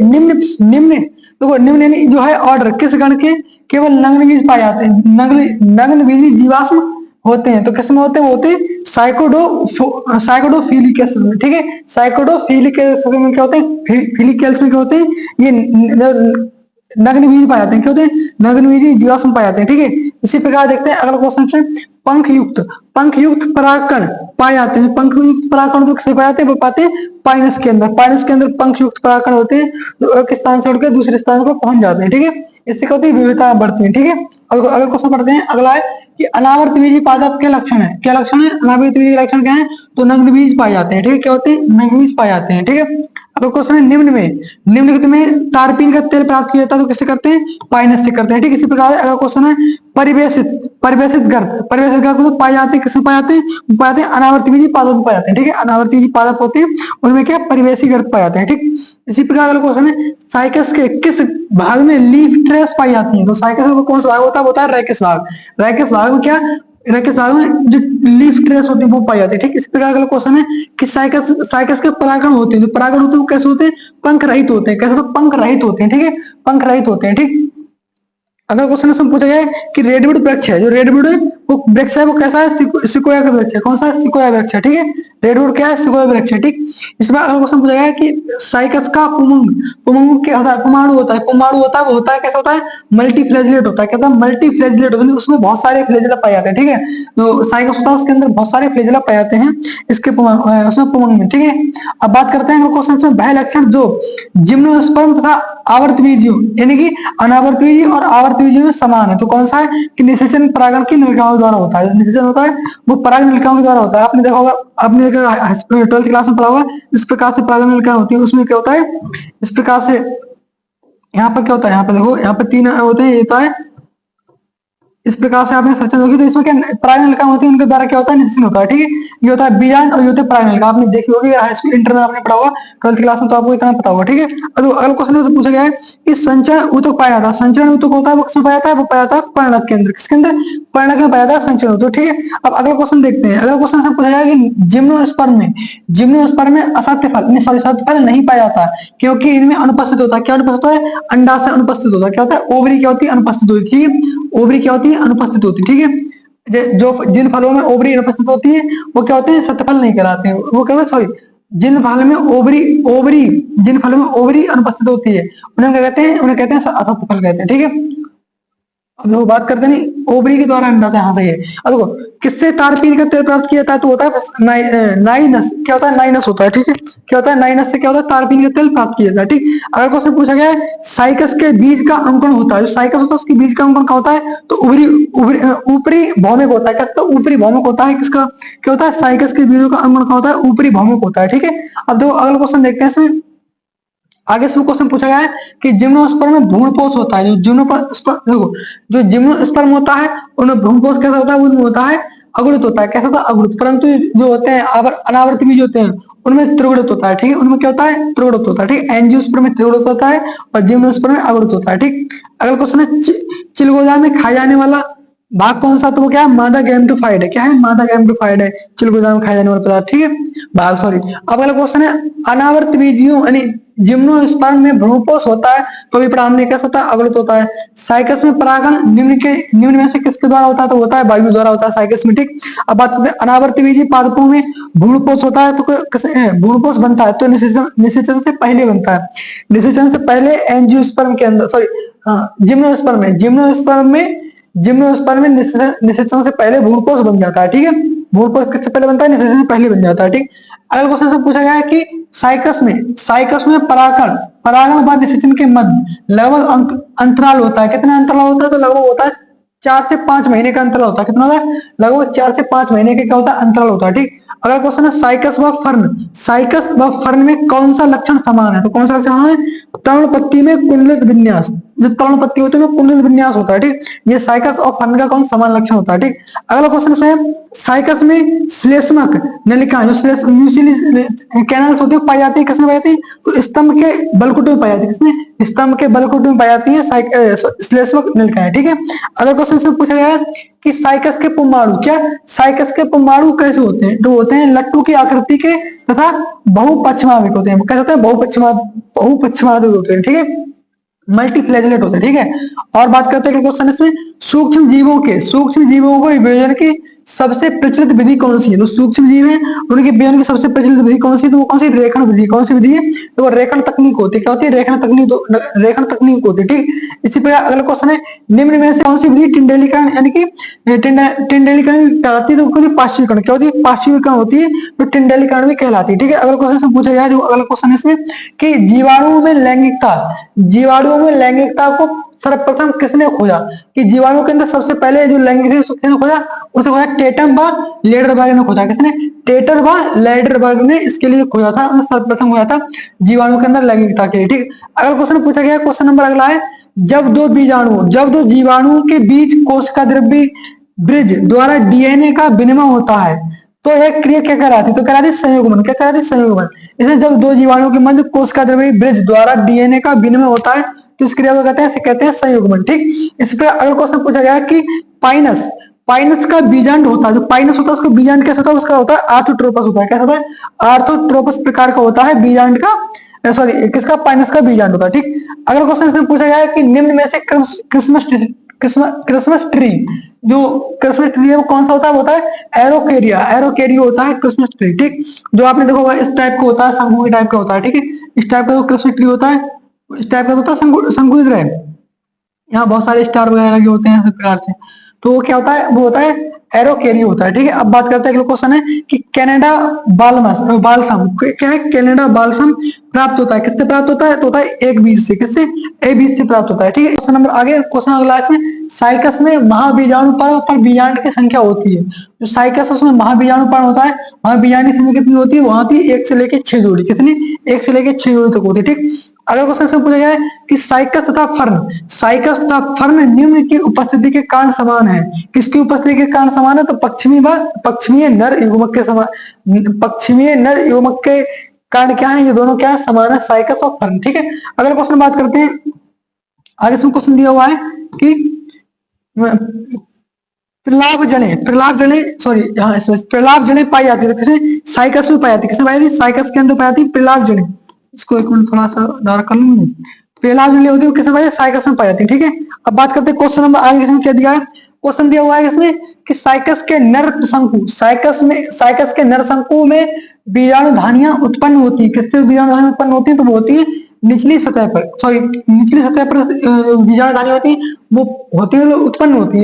तो निम्न जो है ऑर्डर किस गण के केवल नग्न बीज पाए जाते हैं। नग्न बीजी जीवाश्म होते हैं, तो किसमें होते हैं, वो होते हैं साइकोडोफिलिक एसिड में, ठीक है। साइकोडोफिलिक एसिड में क्या होते हैं, फिलिकल्स में क्या होते हैं, ये नग्नबीज पाए जाते हैं, क्या होते हैं, नग्नबीजी जीवाश्म पाए जाते हैं, ठीक है। इसी प्रकार देखते हैं अगला क्वेश्चन, पंख युक्त परागकण पाए जाते हैं। पंख युक्त परागकण जो किसे पाए जाते हैं, वो पाते हैं पाइनस के अंदर। पाइनस के अंदर पंख युक्त परागकण होते हैं, जो एक स्थान से उड़कर दूसरे स्थान पर पहुंच जाते हैं, ठीक है। इससे क्या होती है, विविधता बढ़ती है, ठीक है। अगला क्वेश्चन पढ़ते हैं, अगला है कि अनावर्त बीजी पादप के लक्षण है, क्या लक्षण है, अनावर्त बीजी के लक्षण क्या है, तो नग्न बीज पाए जाते हैं, ठीक है। क्या होते हैं, नग्न बीज पाए जाते हैं, ठीक है। अगला क्वेश्चन है, निम्नलिखित में तारपीन का तेल प्राप्त किया जाता है, तो किससे करते हैं, पाइनस से करते हैं, ठीक है। इसी प्रकार अगला क्वेश्चन है, परिवेशित गर्त तो पाए जाते हैं, किससे पाए जाते हैं, पाए जाते हैं अनावर्ती बीजी पादप में पाए जाते हैं, ठीक है। अनावर्ती बीजी पादप होते हैं, उनमें क्या परिवेशी गर्त पाए जाते हैं, ठीक। इसी प्रकार अगला क्वेश्चन है, साइकस के किस भाग में लीफ ट्रेस पाई जाती है, तो साइकस में कौन सा भाग होता है, होता है रैकेस भाग। रैकेस भाग में क्या, रैकेस भाग में जो लीफ ट्रेस होती है वो पाई जाती है, ठीक। इस प्रकार का क्वेश्चन है कि साइकस के परागण होते हैं, जो परागण होते हैं वो कैसे होते हैं, पंख रहित होते हैं, कैसे, तो पंख रहित होते हैं, ठीक है, पंख रहित होते हैं, ठीक। अगर क्वेश्चन से पूछा जाए कि रेडवुड वृक्ष है, जो रेडवुड वो वृक्ष है वो कैसा है, सिकोया का वृक्ष है, कौन सा, सिकोया वृक्ष है, ठीक है। रेडवुड क्या है, सिकोया वृक्ष है, ठीक। इसमें अगर क्वेश्चन पूछा गया कि साइकस का पुमंग क्या होता है, पुमाणु होता है, पुमाणु होता है, वो होता है कैसा होता है, मल्टीफ्लैजिलेट होता है, क्या होता है, मल्टीफ्लैजिलेट होता है, उसमें बहुत सारे फ्लैजिला पाए जाते हैं, ठीक है। तो साइकस होता है उसके अंदर बहुत सारे फ्लैजिला पाए जाते हैं, इसके उसमें पुमंग में, ठीक है। अब बात करते हैं क्वेश्चन में, वह लक्षण जो जिम्नोस्पर्म तथा आवर्त बीजियों, यानी कि अनावर्त बीजी और आवर्त बीजियों में समान है, तो कौन सा है कि निषेचन परागण की नलिकाओं द्वारा होता है। निषेचन होता है वो पराग नलिकाओं के द्वारा होता है। आपने देखा होगा, आपने अगर 12th क्लास में पढ़ा होगा, इस प्रकार से पराग नलिकाएं होती है, उसमें क्या होता है, इस प्रकार से यहाँ पर क्या होता है, यहाँ पे देखो, यहाँ पे 3 होते हैं, ये तो है, इस प्रकार से आपने सर्चन होगी, तो इसमें क्या पराग नलिका होती है, उनके द्वारा क्या होता है, निषेचन होता है, ठीक है। ये होता है बीजांड और ये होता है पराग नलिका, आपने देखी होगी हाई स्कूल इंटर में आपने पढ़ा होगा, 12th क्लास में तो आपको इतना पता होगा, ठीक है। अब अगला क्वेश्चन में पूछा गया है कि संचरण ऊतक पाया जाता है, संचरण ऊतक होता है वो किसमें पाया जाता है, वो पाया जाता है पर्णक के अंदर, किसके अंदर, पर्णक में पाया जाता है संचरण ऊतक, ठीक है। अब अगला क्वेश्चन देखते हैं, अगला क्वेश्चन से पूछा गया कि जिम्नोस्पर्म में असत्य फल, सॉरी, सत्य फल नहीं पाया जाता, क्योंकि इनमें अनुपस्थित होता है, क्या अनुपस्थित होता है, अंडाशय अनुपस्थित होता है, क्या होता है, ओवरी क्या होती है, अनुपस्थित होती है, ओवरी क्या होती है, अनुपस्थित होती है, ठीक है। जो जिन फलों में ओवरी अनुपस्थित होती है वो क्या होते हैं, सत्यफल नहीं कहलाते हैं, वो क्या होता है, सॉरी, जिन फल में ओवरी जिन फलों में ओवरी अनुपस्थित होती है उन्हें क्या कहते हैं, उन्हें कहते हैं असत्य फल कहते हैं, ठीक है। अब वो बात करते नहीं, ओवरी के द्वारा अंडा था, हाँ सही है। अब देखो किससे तारपीन का तेल प्राप्त किया जाता है, तो होता है नाइनस, क्या होता है, नाइनस होता है, ठीक है। क्या होता है, नाइनस से क्या होता है, तारपीन का तेल प्राप्त किया जाता है, ठीक। अगर क्वेश्चन पूछा गया है साइकस के बीज का अंकुरण होता है, जो साइकस होता है उसके बीज का अंकुरण क्या होता है, तो ऊपरी भौमिक होता है, क्या होता है, ऊपरी भौमिक होता है, किसका, क्या होता है, साइकस के बीजों का अंकुरण क्या होता है, ऊपरी भौमिक होता है, ठीक है। अब देखो अगला क्वेश्चन देखते हैं, इसमें आगे से क्वेश्चन पूछा गया है कि जिम्नोस्पर्म में भ्रूणपोष होता है, देखो जो जिम्नोस्पर्म होता है उनमें भ्रूणपोष कैसा होता है, उनमें होता है अगुणित होता है, कैसा होता है, अगुणित। परंतु जो होते हैं अनावर्त बीज होते हैं उनमें त्रिगुणित होता है, ठीक है। उनमें क्या होता है, त्रिगुणित होता है, ठीक। एंजियोस्पर्म में त्रिगुणित होता है और जिम्नोस्पर्म में अगुणित होता है, ठीक। अगला क्वेश्चन है चिलगोजा में खाया जाने वाला भाग कौन सा, तो वो क्या है, मादा गैमेटोफाइट है, क्या है, मादा गैमेटोफाइट है, चिलगोजा में खाया जाने वाला पदार्थ, ठीक है, भाग, सॉरी। अब अगला क्वेश्चन है अनावर्त बीजियों यानी जिम्नोस्पर्म में भ्रूणपोष होता है तो भी प्रारंभिक कैसा होता है, अवरुद्ध होता है। साइकस में परागण निम्न में से किसके द्वारा होता है, तो होता है वायु द्वारा होता है साइकस में, ठीक। अब बात करते हैं अनावर्ती बीजी पादपों में भ्रूणपोष होता है, तो कैसे भ्रूणपोष बनता है, तो निषेचन से पहले बनता है, निषेचन से पहले एंजियोस्पर्म के अंदर, सॉरी, हाँ, जिम्नोस्पर्म में निषेचन से पहले भ्रूणपोष बन जाता है, ठीक है। भ्रूणपोष किससे पहले बनता है, निषेचन से पहले बन जाता है, ठीक। अगला क्वेश्चन से पूछा गया है कि साइकस में परागण व निषेचन के मध्य लगभग अंतराल होता है, कितना अंतराल होता है, तो लगभग होता है 4 से 5 महीने का अंतराल होता है, कितना होता है, लगभग 4 से 5 महीने का क्या होता है, अंतराल होता है, ठीक। अगला क्वेश्चन है साइकस व फर्न में कौन सा लक्षण समान है, तो कौन सा लक्षण समान है, तृणपत्ती में कुंडलित विन्यास, जो तृणपत्ती होते हैं कुंडलित विन्यास होता है, ठीक। ये साइकस और फर्न का कौन समान लक्षण होता है, ठीक। अगला क्वेश्चन है साइकस में श्लेष्मक नलिका जो कैनल्स होते हैं पाई जाती है, किसमें पाई जाती है, तो स्तंभ के बलकुट में पाई जाती है, किसमें, स्तंभ के बलकुट में पाई जाती है श्लेष्मक नलिकाएं, ठीक है। अगला क्वेश्चन से पूछा गया कि साइकस के पुंबाणु, क्या साइकस के पुंबाणु कैसे होते हैं, तो होते हैं लट्टू की आकृति के तथा बहुपक्षमाविक होते हैं, कैसे होते हैं, बहुपक्षमाविक होते हैं, ठीक है, मल्टीफ्लैजिलेट होते हैं, ठीक है। और बात करते हैं क्वेश्चन इसमें सूक्ष्म जीवों को विभाजन की सबसे प्रचलित विधि कौन सी है? तो सूक्ष्म जीव है, उनके बेन की सबसे प्रचलित विधि कौन सी है? तो वो कौन सी? रेखण विधि। कौन सी विधि है? तो वो रेखण तकनीक होती है। क्या होती है? रेखण तकनीक। रेखण तकनीक होती है, ठीक। इसी प्रकार अगला क्वेश्चन है, निम्न में से कौन सी विधि टिंडेलीकरण यानी कि टिंडेलीकरण कहलाती है? तो होती है पार्श्वीकरण। क्या होती है? पार्श्वीकरण होती है, तो टिंडेलीकरण भी कहलाती है, ठीक है। अगला क्वेश्चन से पूछा गया है, अगला क्वेश्चन इसमें कि जीवाणुओं में लैंगिकता, जीवाणुओं में लैंगिकता को सर्वप्रथम किसने खोजा? कि जीवाणु के अंदर सबसे पहले जो लैंगिक थी उसको किसने खोजा? उसे खोजा टेटम व लेडरबर्ग ने खोजा। किसने? टेटर व लेडरबर्ग ने इसके लिए खोजा था, सर्वप्रथम खोजा था जीवाणु के अंदर लैंगिकता के लिए, ठीक। अगला क्वेश्चन पूछा गया, क्वेश्चन नंबर अगला है, जब दो जीवाणुओं के बीच कोशिका द्रव्य ब्रिज द्वारा डीएनए का विनिमय होता है तो यह क्रिया क्या कहलाती है? तो कहलाती है संयुग्मन। क्या कहलाती है? संयुग्मन। इसमें जब दो जीवाणुओं के मध्य कोशिका द्रव्य ब्रिज द्वारा डीएनए का विनिमय होता है तो इस क्रिया को कहते हैं संयुग्मन, ठीक। इस पर अगला क्वेश्चन पूछा गया कि पाइनस, पाइनस का बीजांड होता है, जो पाइनस होता है उसका बीजांड कैसा होता है? उसका होता है आर्थोट्रोपस होता है। क्या होता है? आर्थोट्रोपस प्रकार का होता है बीजांड का, सॉरी किसका? पाइनस का बीजांड होता है, ठीक। अगला क्वेश्चन से पूछा गया है कि निम्न में से क्रिसमस क्रिसमस ट्री, जो क्रिसमस ट्री है वो कौन सा होता है? होता है एरोकेरिया। एरोकेरिया होता है क्रिसमस ट्री, ठीक। जो आपने देखा होगा इस टाइप का होता है, शंकु के टाइप का होता है, ठीक है। इस टाइप का जो क्रिसमस ट्री होता है, इस टाइप का होता है, शंकुधित रहे, यहाँ बहुत सारे स्टार वगैरह लगे होते हैं इस प्रकार से। तो वो क्या होता है? वो होता है एरोकेरी होता है, ठीक है। अब बात करते हैं, अगला क्वेश्चन है कि कनाडा बालसम क्या है? कनाडा बालसम प्राप्त होता है किससे? प्राप्त होता है? तो होता है एक बीज से। किससे? एक बीज से प्राप्त होता है, ठीक है। क्वेश्चन नंबर आगे, क्वेश्चन अगला इसमें, साइकस में महाबीजाणु पर बीजांड की संख्या होती है। जो साइकस उसमें महाबीजाणु पर होता है, वहां बीजांड की संख्या कितनी होती है? वहां होती है 1 से लेकर 6 जोड़ी। कितनी? 1 से लेकर 6 जोड़ी तक होती है, ठीक। अगला क्वेश्चन से पूछा गया है कि साइकस तथा फर्न निम्न की उपस्थिति के कारण समान है। किसकी उपस्थिति के कारण समान है? तो पश्चिमी नर युग्मक के समान, पश्चिमी नर युग्मक के कारण क्या है? ये दोनों क्या है? समान है, साइकस और फर्न, ठीक है। अगला क्वेश्चन बात करते हैं, आगे इसमें क्वेश्चन दिया हुआ है कि प्रलाभ जड़े सॉरी हाँ प्रलाभ जड़े पाई जाती है किसमें? साइकस में पाई जाती है। किसमें पाई जाती है? साइकस के अंदर पाई जाती है प्रलाभ जड़े। इसको एक मिनट थोड़ा सा डार्क कर लूंगी। प्रलाभ जड़े होती है किसमें पाई जाती है? साइकस में पाई जाती है, ठीक है। अब बात करते हैं क्वेश्चन नंबर आगे, इसमें क्या दिया है? क्वेश्चन दिया हुआ है इसमें कि साइकस के नर शंकु में बीजाणु धानियां उत्पन्न होती है। किससे बीजाणु धानियां उत्पन्न होती है? तो वो होती है निचली सतह पर, सॉरी निचली सतह पर बीजाणु धानी होती है, वो होती है उत्पन्न होती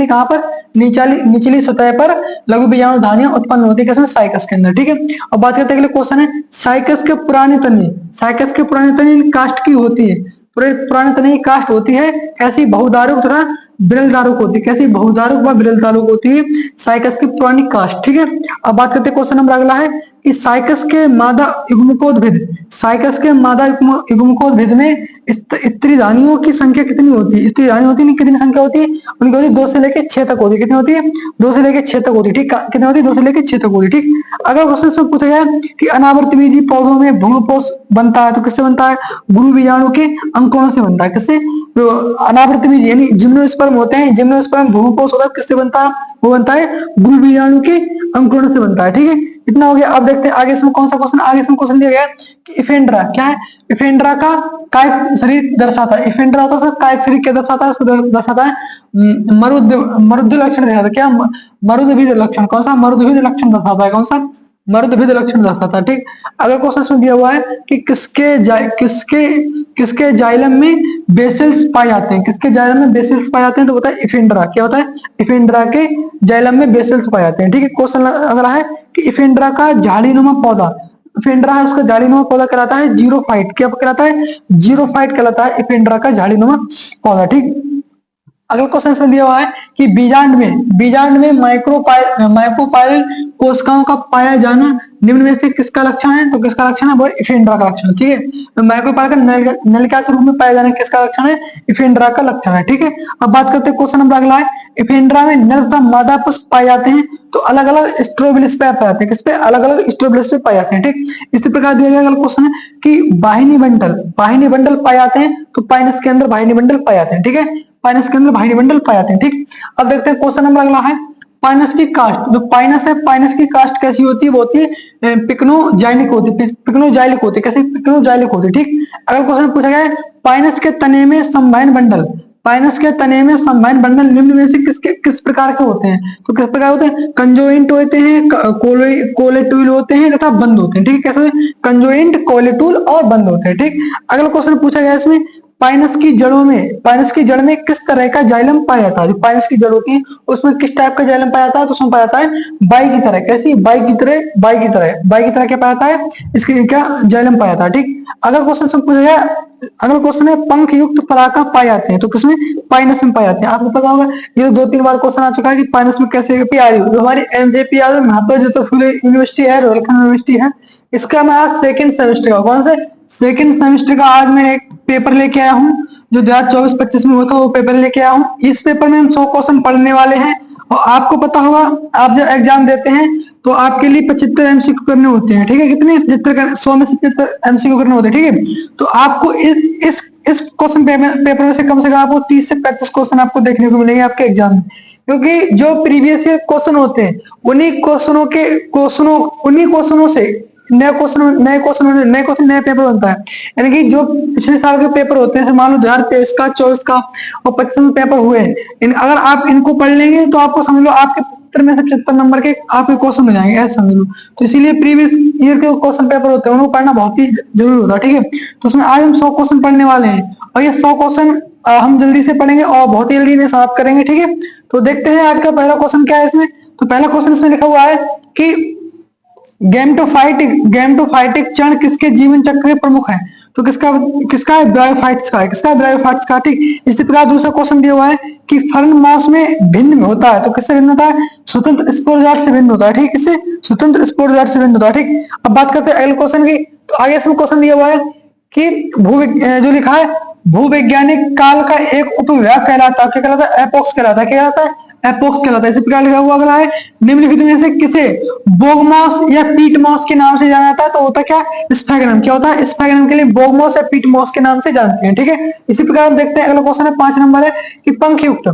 है कहां पर? निचली सतह पर लघु बीजाणु धानियां उत्पन्न होती है किसमें? साइकस के अंदर, ठीक है। अब बात करते हैं, अगले क्वेश्चन है, साइकस के पुराने तने कास्ट की होती है। पुराने तने की कास्ट होती है ऐसी बहुधारुक तथा बिरल दारुक होती है। कैसी? बहुधारुक व बिरल दारुक होती है साइकस की पुरानी कास्ट, ठीक है। अब बात करते हैं, क्वेश्चन नंबर अगला है कि साइकस के मादा युग्मकोद्भिद में स्त्री धानियों की संख्या कितनी होती है? स्त्री धानी होती है, कितनी संख्या होती है उनकी? होती है 2 से लेकर 6 तक होती है। कितनी होती है? 2 से लेकर 6 तक होती है, ठीक। कितनी होती है? 2 से लेकर 6 तक होती है, ठीक। अगर क्वेश्चन से पूछा गया कि अनावर्तबीजी पौधों में भ्रूणपोष बनता है तो किससे बनता है? गुरु बीजाणु के अंकुरों से बनता है। किससे? तो अनावर्तबीज यानी जिम्नोस्पर्म होते हैं, जिम्नोस्पर्म भ्रूणपोष होता है, किससे बनता है? वो बनता है गुरु बीजाणु के अंकुरों से बनता है, ठीक है। इतना हो गया। अब देखते हैं आगे इसमें कौन सा क्वेश्चन। आगे इसमें क्वेश्चन दिया गया है कि इफेंड्रा क्या है? इफेंड्रा का कायिक शरीर दर्शाता है। इफेंड्रा होता है कायिक शरीर क्या दर्शाता है? उसको दर्शाता है मरुद लक्षण दर्शाता है। क्या? मरुदभिद लक्षण। कौन सा? मरुदभिद लक्षण दर्शाता है। कौन सा? मरुदभिद लक्षण दर्शाता है, ठीक। अगर क्वेश्चन दिया हुआ है कि किसके जाइलम में बेसिल्स पाए जाते हैं? किसके जाइलम में बेसिल्स पाए जाते हैं? तो होता है इफेंड्रा। क्या होता है? इफेंड्रा के जाइलम में बेसिल्स पाए जाते हैं, ठीक है। क्वेश्चन अगला है कि इफेंड्रा का झाड़ीनुमा पौधा, इफेंड्रा है उसका झाड़ीनुमा पौधा कहलाता है जीरोफाइट। क्या कहलाता है? जीरोफाइट कहलाता है इफेंड्रा का झाड़ीनुमा पौधा, ठीक। अगला क्वेश्चन दिया हुआ है कि बीजांड में माइक्रोपाइल कोशिकाओं का पाया जाना निम्न में से किसका लक्षण है? तो किसका लक्षण है? वो इफेंड्रा का लक्षण, ठीक है। तो माइक्रोपाइल का नलिका के रूप में पाया जाना किसका लक्षण है? इफेंड्रा का लक्षण है, ठीक है। अब बात करते हैं, क्वेश्चन नंबर अगला है, इफेंड्रा में नर तथा मादा पुष्प पाए जाते हैं तो अलग अलग स्ट्रोबिलिस पे पाए जाते हैं। किस पे? अलग अलग स्ट्रोबिलिस पे पाए जाते हैं, ठीक। इसी प्रकार दिया गया अगला क्वेश्चन है कि वाहिनी बंडल पाए जाते हैं तो पाइनस के अंदर वाहिनी बंडल पाए जाते हैं, ठीक है। पाइनस के अंदर वाहिनी बंडल पाए जाते हैं, ठीक। अब देखते हैं क्वेश्चन नंबर अगला है, पाइनस की कास्ट। जो पाइनस है, पाइनस की कास्ट कैसी होती है? वो होती है पिक्नोजाइलिक होती है। पिक्नोजाइलिक होती है। कैसे? पिक्नोजाइलिक होती है, ठीक। अगर क्वेश्चन पूछा गया है पाइनस के तने में संवहन बंडल, पाइनस के तने में संवहन बंडल निम्न में से किस प्रकार के होते हैं? तो किस प्रकार होते हैं? कंजोइंट होते हैं, कोलेटूल होते हैं तथा बंद होते हैं। ठीक है, कैसे होते हैं? कंजोइंट, कोलेटूल और बंद होते हैं। ठीक, अगला क्वेश्चन पूछा गया इसमें, पाइनस की जड़ में किस तरह का जाइलम पाया जाता है? जो पाइनस की जड़ होती है उसमें किस टाइप का जाइलम पाया जाता है? तो उसमें पाया जाता है बाई की तरह। कैसी? बाई की तरह क्या पाया जाता है? इसके क्या जाइलम पाया जाता है। ठीक, अगला क्वेश्चन पूछा गया, अगला क्वेश्चन है, पंख युक्त पराग पाए जाते हैं तो किसमें? पाइनस में पाए जाते हैं। आपको पता होगा ये 2-3 बार क्वेश्चन आ चुका है कि पाइनस में कैसे पीआरयू, जो हमारी एमजेपीआर महात्मा ज्योतिबा फुले यूनिवर्सिटी है, रोहिलखंड यूनिवर्सिटी है, इसका मैं आज सेकंड सेमेस्टर का, कौन से सेकंड सेमेस्टर का आज मैं एक पेपर लेके आया हूँ जो 2024-25 में हुआ था, वो पेपर लेके आया हूँ। इस पेपर में हम 100 क्वेश्चन पढ़ने वाले हैं और आपको पता होगा आप जब एग्जाम देते हैं तो आपके लिए 75 एमसीक्यू करने होते हैं। ठीक है, कितने? 75, 100 में से 75 एमसीक्यू करने होते हैं। ठीक है, तो आपको इस क्वेश्चन पेपर में से कम आपको 30 से 35 क्वेश्चन आपको देखने को मिलेंगे आपके एग्जाम में, क्योंकि जो प्रीवियस ईयर क्वेश्चन होते हैं उन्हीं क्वेश्चनों से नए पेपर बनता है। यानी कि जो पिछले साल के पेपर होते हैं, मान लो 2023 का, 24 का और 25 में पेपर हुए हैं, अगर आप इनको पढ़ लेंगे तो आपको समझ लो आपके पेपर में से 75 नंबर के आपके क्वेश्चन हो जाएंगे, ऐसा समझ लो। तो इसीलिए प्रीवियस ईयर के क्वेश्चन पेपर होते हैं उनको पढ़ना बहुत ही जरूरी होता है। ठीक है, तो उसमें आज हम 100 क्वेश्चन पढ़ने वाले हैं और ये 100 क्वेश्चन हम जल्दी से पढ़ेंगे और बहुत ही जल्दी इन्हें समाप्त करेंगे। ठीक है, तो देखते हैं आज का पहला क्वेश्चन क्या है इसमें। तो पहला क्वेश्चन इसमें लिखा हुआ है कि गैमेटोफाइटिक चरण किसके जीवन चक्र में प्रमुख है? तो किसका है? ब्रायोफाइट्स का है। किसका है? ब्रायोफाइट्स का। ठीक, इसी प्रकार दूसरा क्वेश्चन दिया हुआ है कि फर्न मॉस में भिन्न होता है तो किससे भिन्न होता है? स्वतंत्र स्पोरजाइट से भिन्न होता है। ठीक, किससे? स्वतंत्र स्पोरजाइट से भिन्न होता है। ठीक, अब बात करते हैं अगले क्वेश्चन की। तो आगे इसमें क्वेश्चन दिया हुआ है कि जो लिखा है, भूवैज्ञानिक काल का एक उपविभाग कहलाता है, क्या कहलाता है? एपोक्स कहलाता है। क्या कहलाता है? एपोक्स कहलाता है। इसी प्रकार लिखा हुआ अगला है, निम्नलिखित में से किसे बोगमॉस या पीटमॉस के नाम से जाना जाता है? तो होता क्या? स्फैगनम। क्या होता है? स्फैगनम के लिए बोगमॉस या पीटमॉस के नाम से जानते हैं। ठीक है, इसी प्रकार देखते हैं अगला क्वेश्चन है 5 नंबर है कि पंख युक्त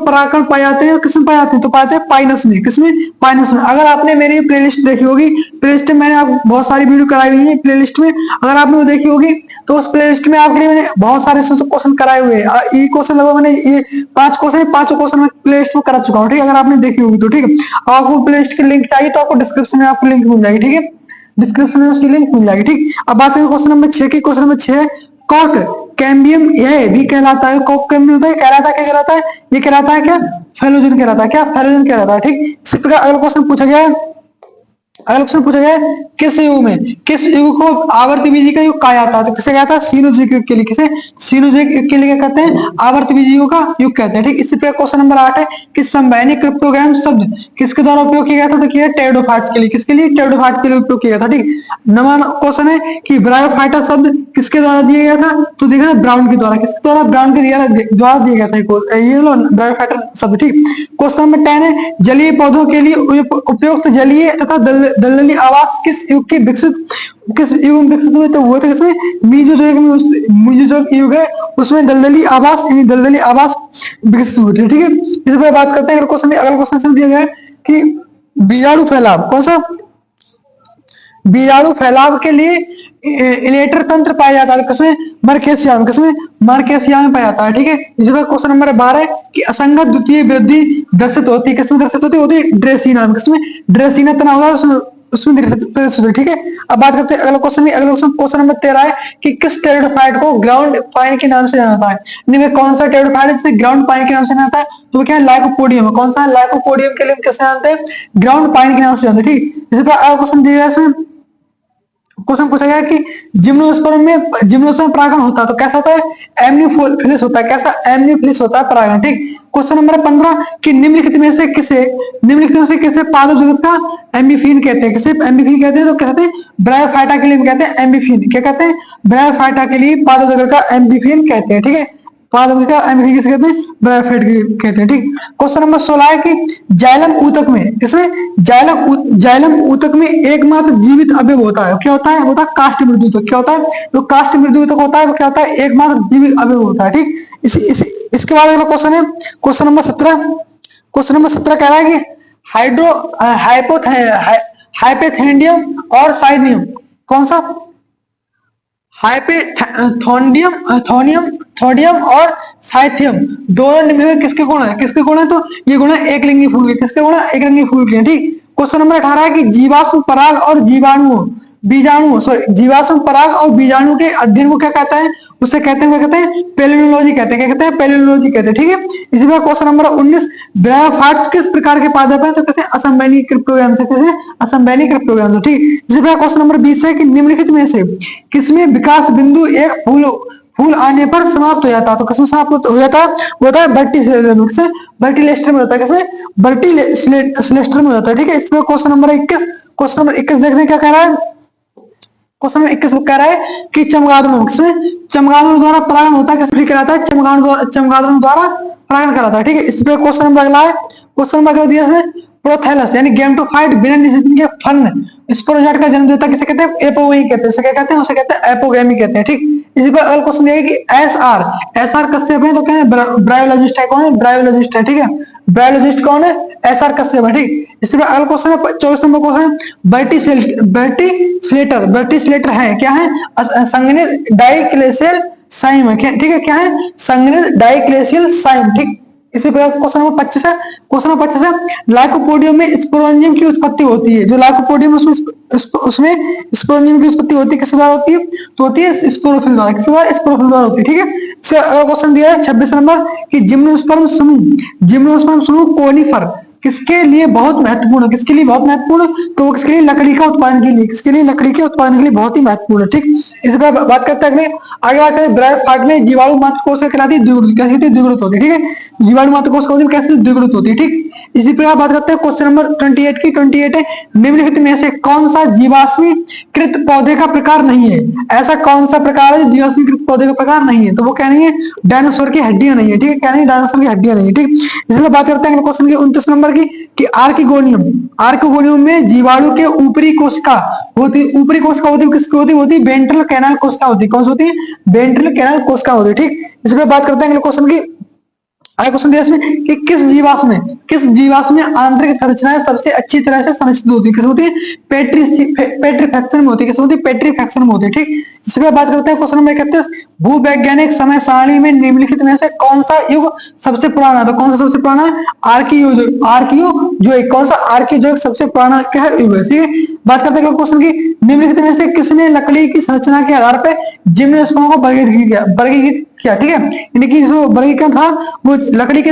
परागकण पाए जाते हैं, किसमें पाए जाते हैं? तो पाते हैं पाइनस में। किसमें? पाइनस में। अगर आपने मेरी प्लेलिस्ट देखी होगी, प्लेलिस्ट में मैंने आपको बहुत सारी वीडियो कराई हुई है प्लेलिस्ट में, अगर आपने वो देखी होगी तो उस प्लेलिस्ट में आपके लिए मैंने बहुत सारे क्वेश्चन कराए हुए हैं। ये क्वेश्चन लगभग मैंने ये 5 क्वेश्चन, 5 क्वेश्चन मैं प्लेलिस्ट में करा चुका हूँ। ठीक है, अगर आपने देखी होगी तो। ठीक है, आपको प्लेलिस्ट की लिंक चाहिए तो आपको डिस्क्रिप्शन में आपको लिंक मिल जाएगी। ठीक है, डिस्क्रिप्शन में उसकी लिंक मिल जाएगी। ठीक, अब बात करें क्वेश्चन नंबर 6 की। क्वेश्चन नंबर 6 कॉर्क कैम्बियम यह भी कहलाता है, कॉर्क कैम्बियम होता है, कहलाता है, क्या कहलाता है? ये कहलाता है क्या? फेलोजन कहलाता है। क्या? फेलोजन कहलाता है। ठीक, इसी प्रकार अगला क्वेश्चन पूछा गया है, अगला क्वेश्चन पूछा गया है, किस युग को आवर्त बीजी का युग कहा जाता है? तो किसे कहता है? सीनोजोइक युग के लिए। किसे? सीनोजोइक युग के लिए क्या कहते हैं? आवर्त बीजी युग का युग कहते हैं। ठीक, इसी प्रकार क्वेश्चन नंबर 8 है कि संवैनिक क्रिप्टोग्राम शब्द किसके द्वारा उपयोग किया गया था? तो किया टेरिडोफाइट्स के लिए। किसके लिए? टेरिडोफाइट्स के लिए उपयोग किया गया था। ठीक, नंबर क्वेश्चन है कि ब्रायोफाइटा शब्द किसके द्वारा दिया गया था? तो देखा ब्राउन के द्वारा। किसके द्वारा? ब्राउन के द्वारा दिया गया था ये लो ब्रायोफाइटा शब्द। ठीक, क्वेश्चन नंबर 10 है, जलीय पौधों के लिए उपयुक्त जलीय तथा दलदली आवास किस युग में विकसित हुए? तो वो थे किसमें? मीजोजोइक युग है, उसमें दलदली आवास विकसित हुए थे। ठीक है, इस पर बात करते हैं। अगला क्वेश्चन दिया गया है कि बीजाणु फैलाव, कौन सा? बीजाणु फैलाव के लिए इलेटर तंत्र पाया जाता है किसमें? मर्केसिया में। किसमें? मर्केसिया में पाया जाता है। ठीक है, इसी पर क्वेश्चन नंबर 12 है कि असंगत द्वितीय वृद्धि दर्शित होती है, किसमें दर्शित होती है? ड्रेसिना में। किसमें? ड्रेसिना तना होगा उसमें दर्शित होती है। ठीक है, अब बात करते हैं अगला क्वेश्चन। क्वेश्चन नंबर 13 है कि किस टेरिडोफाइट को ग्राउंड पाइन के नाम से जाना जाता है? इनमें कौन सा टेरिडोफाइट है जिसे ग्राउंड पाइन के नाम से जाना जाता है? तो क्या है? लाइकोपोडियम है। कौन सा है? लाइकोपोडियम के लिए कैसे जानते हैं? ग्राउंड पाइन के नाम से जानते हैं। ठीक, इसी पर अगला क्वेश्चन दिया है, इसमें क्वेश्चन पूछा गया कि जिम्नोस्पर्म में परागण होता है तो कैसा होता है? एमनियोफिलिस होता है। कैसा? एमनियोफिलिस होता है परागण। ठीक, क्वेश्चन नंबर 15 कि निम्नलिखित में से किसे पादप जगत का एम्बिफिन कहते हैं? किसे एम्बिफिन कहते हैं? तो कहते हैं ब्रायोफाइटा के लिए कहते हैं एम्बिफिन। क्या कहते हैं? ब्रायोफाइटा के लिए पादप जगत का एम्बिफिन कहते हैं। ठीक है, पादप का एम्बिफिन किसे कहते हैं? ब्रायोफाइट कहते हैं। ठीक, क्वेश्चन नंबर 16 है कि जाइलम ऊतक में, किसमें? जाइलम ऊतक में एकमात्र जीवित अवयव होता है, क्या होता है? होता है काष्ठ मृदु ऊतक। क्या होता है? जो काष्ठ मृदु ऊतक होता है वो क्या होता है? एकमात्र जीवित अवयव होता है। ठीक, इसके बाद अगला क्वेश्चन है क्वेश्चन नंबर 17। क्वेश्चन नंबर 17 कह रहा है कि हाइपोथेंडियम और साइनियम, कौन सा? थोडियम और साइथियम, दोनों निम्नलिखित किसके गुण है, किसके गुण है, तो ये गुण है एक लिंगी फूल के, किसके गुण है, एक लिंगी फूल के। ठीक, क्वेश्चन नंबर 18 है कि जीवाश्म पराग और जीवाणु बीजाणु सॉरी जीवाश्म पराग और बीजाणु के अध्ययन को क्या कहता है, उसे कहते हैं, क्या कहते हैं, पेलिनोलॉजी कहते हैं, क्या कहते हैं, पेलिनोलॉजी कहते हैं। ठीक है, इसी प्रकार क्वेश्चन नंबर 19, ब्रायोफाइट्स किस प्रकार के पादप है, तो कहते हैं असंवैनिक क्रिप्टोग्राम से, कहते हैं असंवैनिक क्रिप्टोग्राम से। ठीक, इसी प्रकार क्वेश्चन नंबर 20 है कि निम्नलिखित में से किसमें विकास बिंदु एक फूल आने पर समाप्त हो जाता है, तो किसमें समाप्त हो जाता है, वो होता है वर्टिसिलेस्टर में, किसमें, वर्टिलेस्टर में होता है, किसमें, वर्टिलेस्टर में होता है। ठीक है, इसमें क्वेश्चन नंबर 21, क्वेश्चन नंबर 21 देखते हैं क्या कह रहा है, क्वेश्चन नंबर 21 कह रहा है कि चमगादड़ों, किसमें, चमगादड़ों द्वारा परागण होता है, किसमें कराता है, चमगादड़ों द्वारा परागण कराता है। ठीक है, इस पे क्वेश्चन नंबर अगला है, क्वेश्चन नंबर अगला दिया है प्रोथैलस यानी गैमेटोफाइट बिना निषेचन के फन स्पोरोजाइट का जन्म देता किसे कहते हैं, एपोगेमी कहते हैं, उसे क्या कहते हैं, उसे कहते हैं एपोगेमी कहते हैं। ठीक, इसी पर अगला क्वेश्चन ये है कि एस आर कश्यप है, तो क्या है, ब्रायोलॉजिस्ट है, कौन है, ब्रायोलॉजिस्ट है। ठीक है, ब्रायोलॉजिस्ट कौन है, एस आर कश्यप है। ठीक, इसी पर अगला क्वेश्चन है 24 नंबर क्वेश्चन है बर्टीस्लेटर है, क्या है, संघनित डाइक्लेशियल साइम है, ठीक है, क्या है, संघनित डाइक्लेशियल साइम। ठीक, इसी प्रकार क्वेश्चन नंबर 25 है, क्वेश्चन नंबर 25 है लाइकोपोडियम में स्पोरेंजियम की उत्पत्ति होती है, जो लाइकोपोडियम उसमें स्पोरेंजियम की उत्पत्ति होती है, किस द्वारा होती है, तो होती है स्पोरोफिल द्वारा, किस द्वारा, स्पोरोफिल द्वारा होती है। ठीक है, अगला क्वेश्चन दिया है 26 नंबर कि जिम्नोस्पर्म समूह कोनिफर किसके लिए बहुत महत्वपूर्ण है, किसके लिए बहुत महत्वपूर्ण, तो वो किसके लिए, लकड़ी का उत्पादन के लिए, किसके लिए, लकड़ी के उत्पादन के लिए बहुत ही महत्वपूर्ण है। ठीक, इस पर बात करते हैं आगे बात करें ब्रायोफाइट में जीवाणु मात्र कोश कहलाती है द्विगुणित, कैसी होती है, द्विगुणित होती है। ठीक है, जीवाणु मात्र कोश कैसे द्विगुणित होती है। ठीक, इसी प्रकार बात करते हैं क्वेश्चन नंबर 28 की, 28 है निम्नलिखित में से कौन सा जीवाश्मीकृत पौधे का प्रकार नहीं है, ऐसा कौन सा प्रकार है जो जीवाश्मीकृत पौधे का प्रकार नहीं है, तो वो क्या नहीं है, डायनासोर की हड्डियां नहीं है। ठीक है, क्या नहीं, डायनासोर की हड्डियां नहीं है। ठीक, इसमें बात करते हैं क्वेश्चन की 29 नंबर की कि आर्किगोनियम में जीवाणु के ऊपरी कोशिका होती, ऊपरी कोशिका होती, किसकी होती है, वेंट्रल कैनाल कोशिका होती है, कौन सी होती है, वेंट्रल कैनाल कोशिका होती है। ठीक, इसमें बात करते हैं क्वेश्चन की, आगे क्वेश्चन दिया इसमें कि किस जीवाश्म में आंतरिक संरचनाएं सबसे अच्छी तरह से संरचित होती है, किस होती है, पेट्रीफैक्शन में होती है, किस होती है, पेट्रीफैक्शन में होती है। ठीक, इसमें बात करते हैं क्वेश्चन नंबर 31 भूवैज्ञानिक समय सारणी में निम्नलिखित में से कौन सा युग सबसे पुराना, तो कौन सा सबसे पुराना है, आर्कियोजोइक, कौन सा आर्कियोजोइक सबसे पुराना क्या है, युग है। ठीक है, बात करते हैं क्वेश्चन की निम्नलिखित में से किसने लकड़ी की संरचना के आधार पर जिम्नोस्पर्म को वर्गीकृत किया। ठीक है, यानी कि जो वर्गीकरण था वो लकड़ी के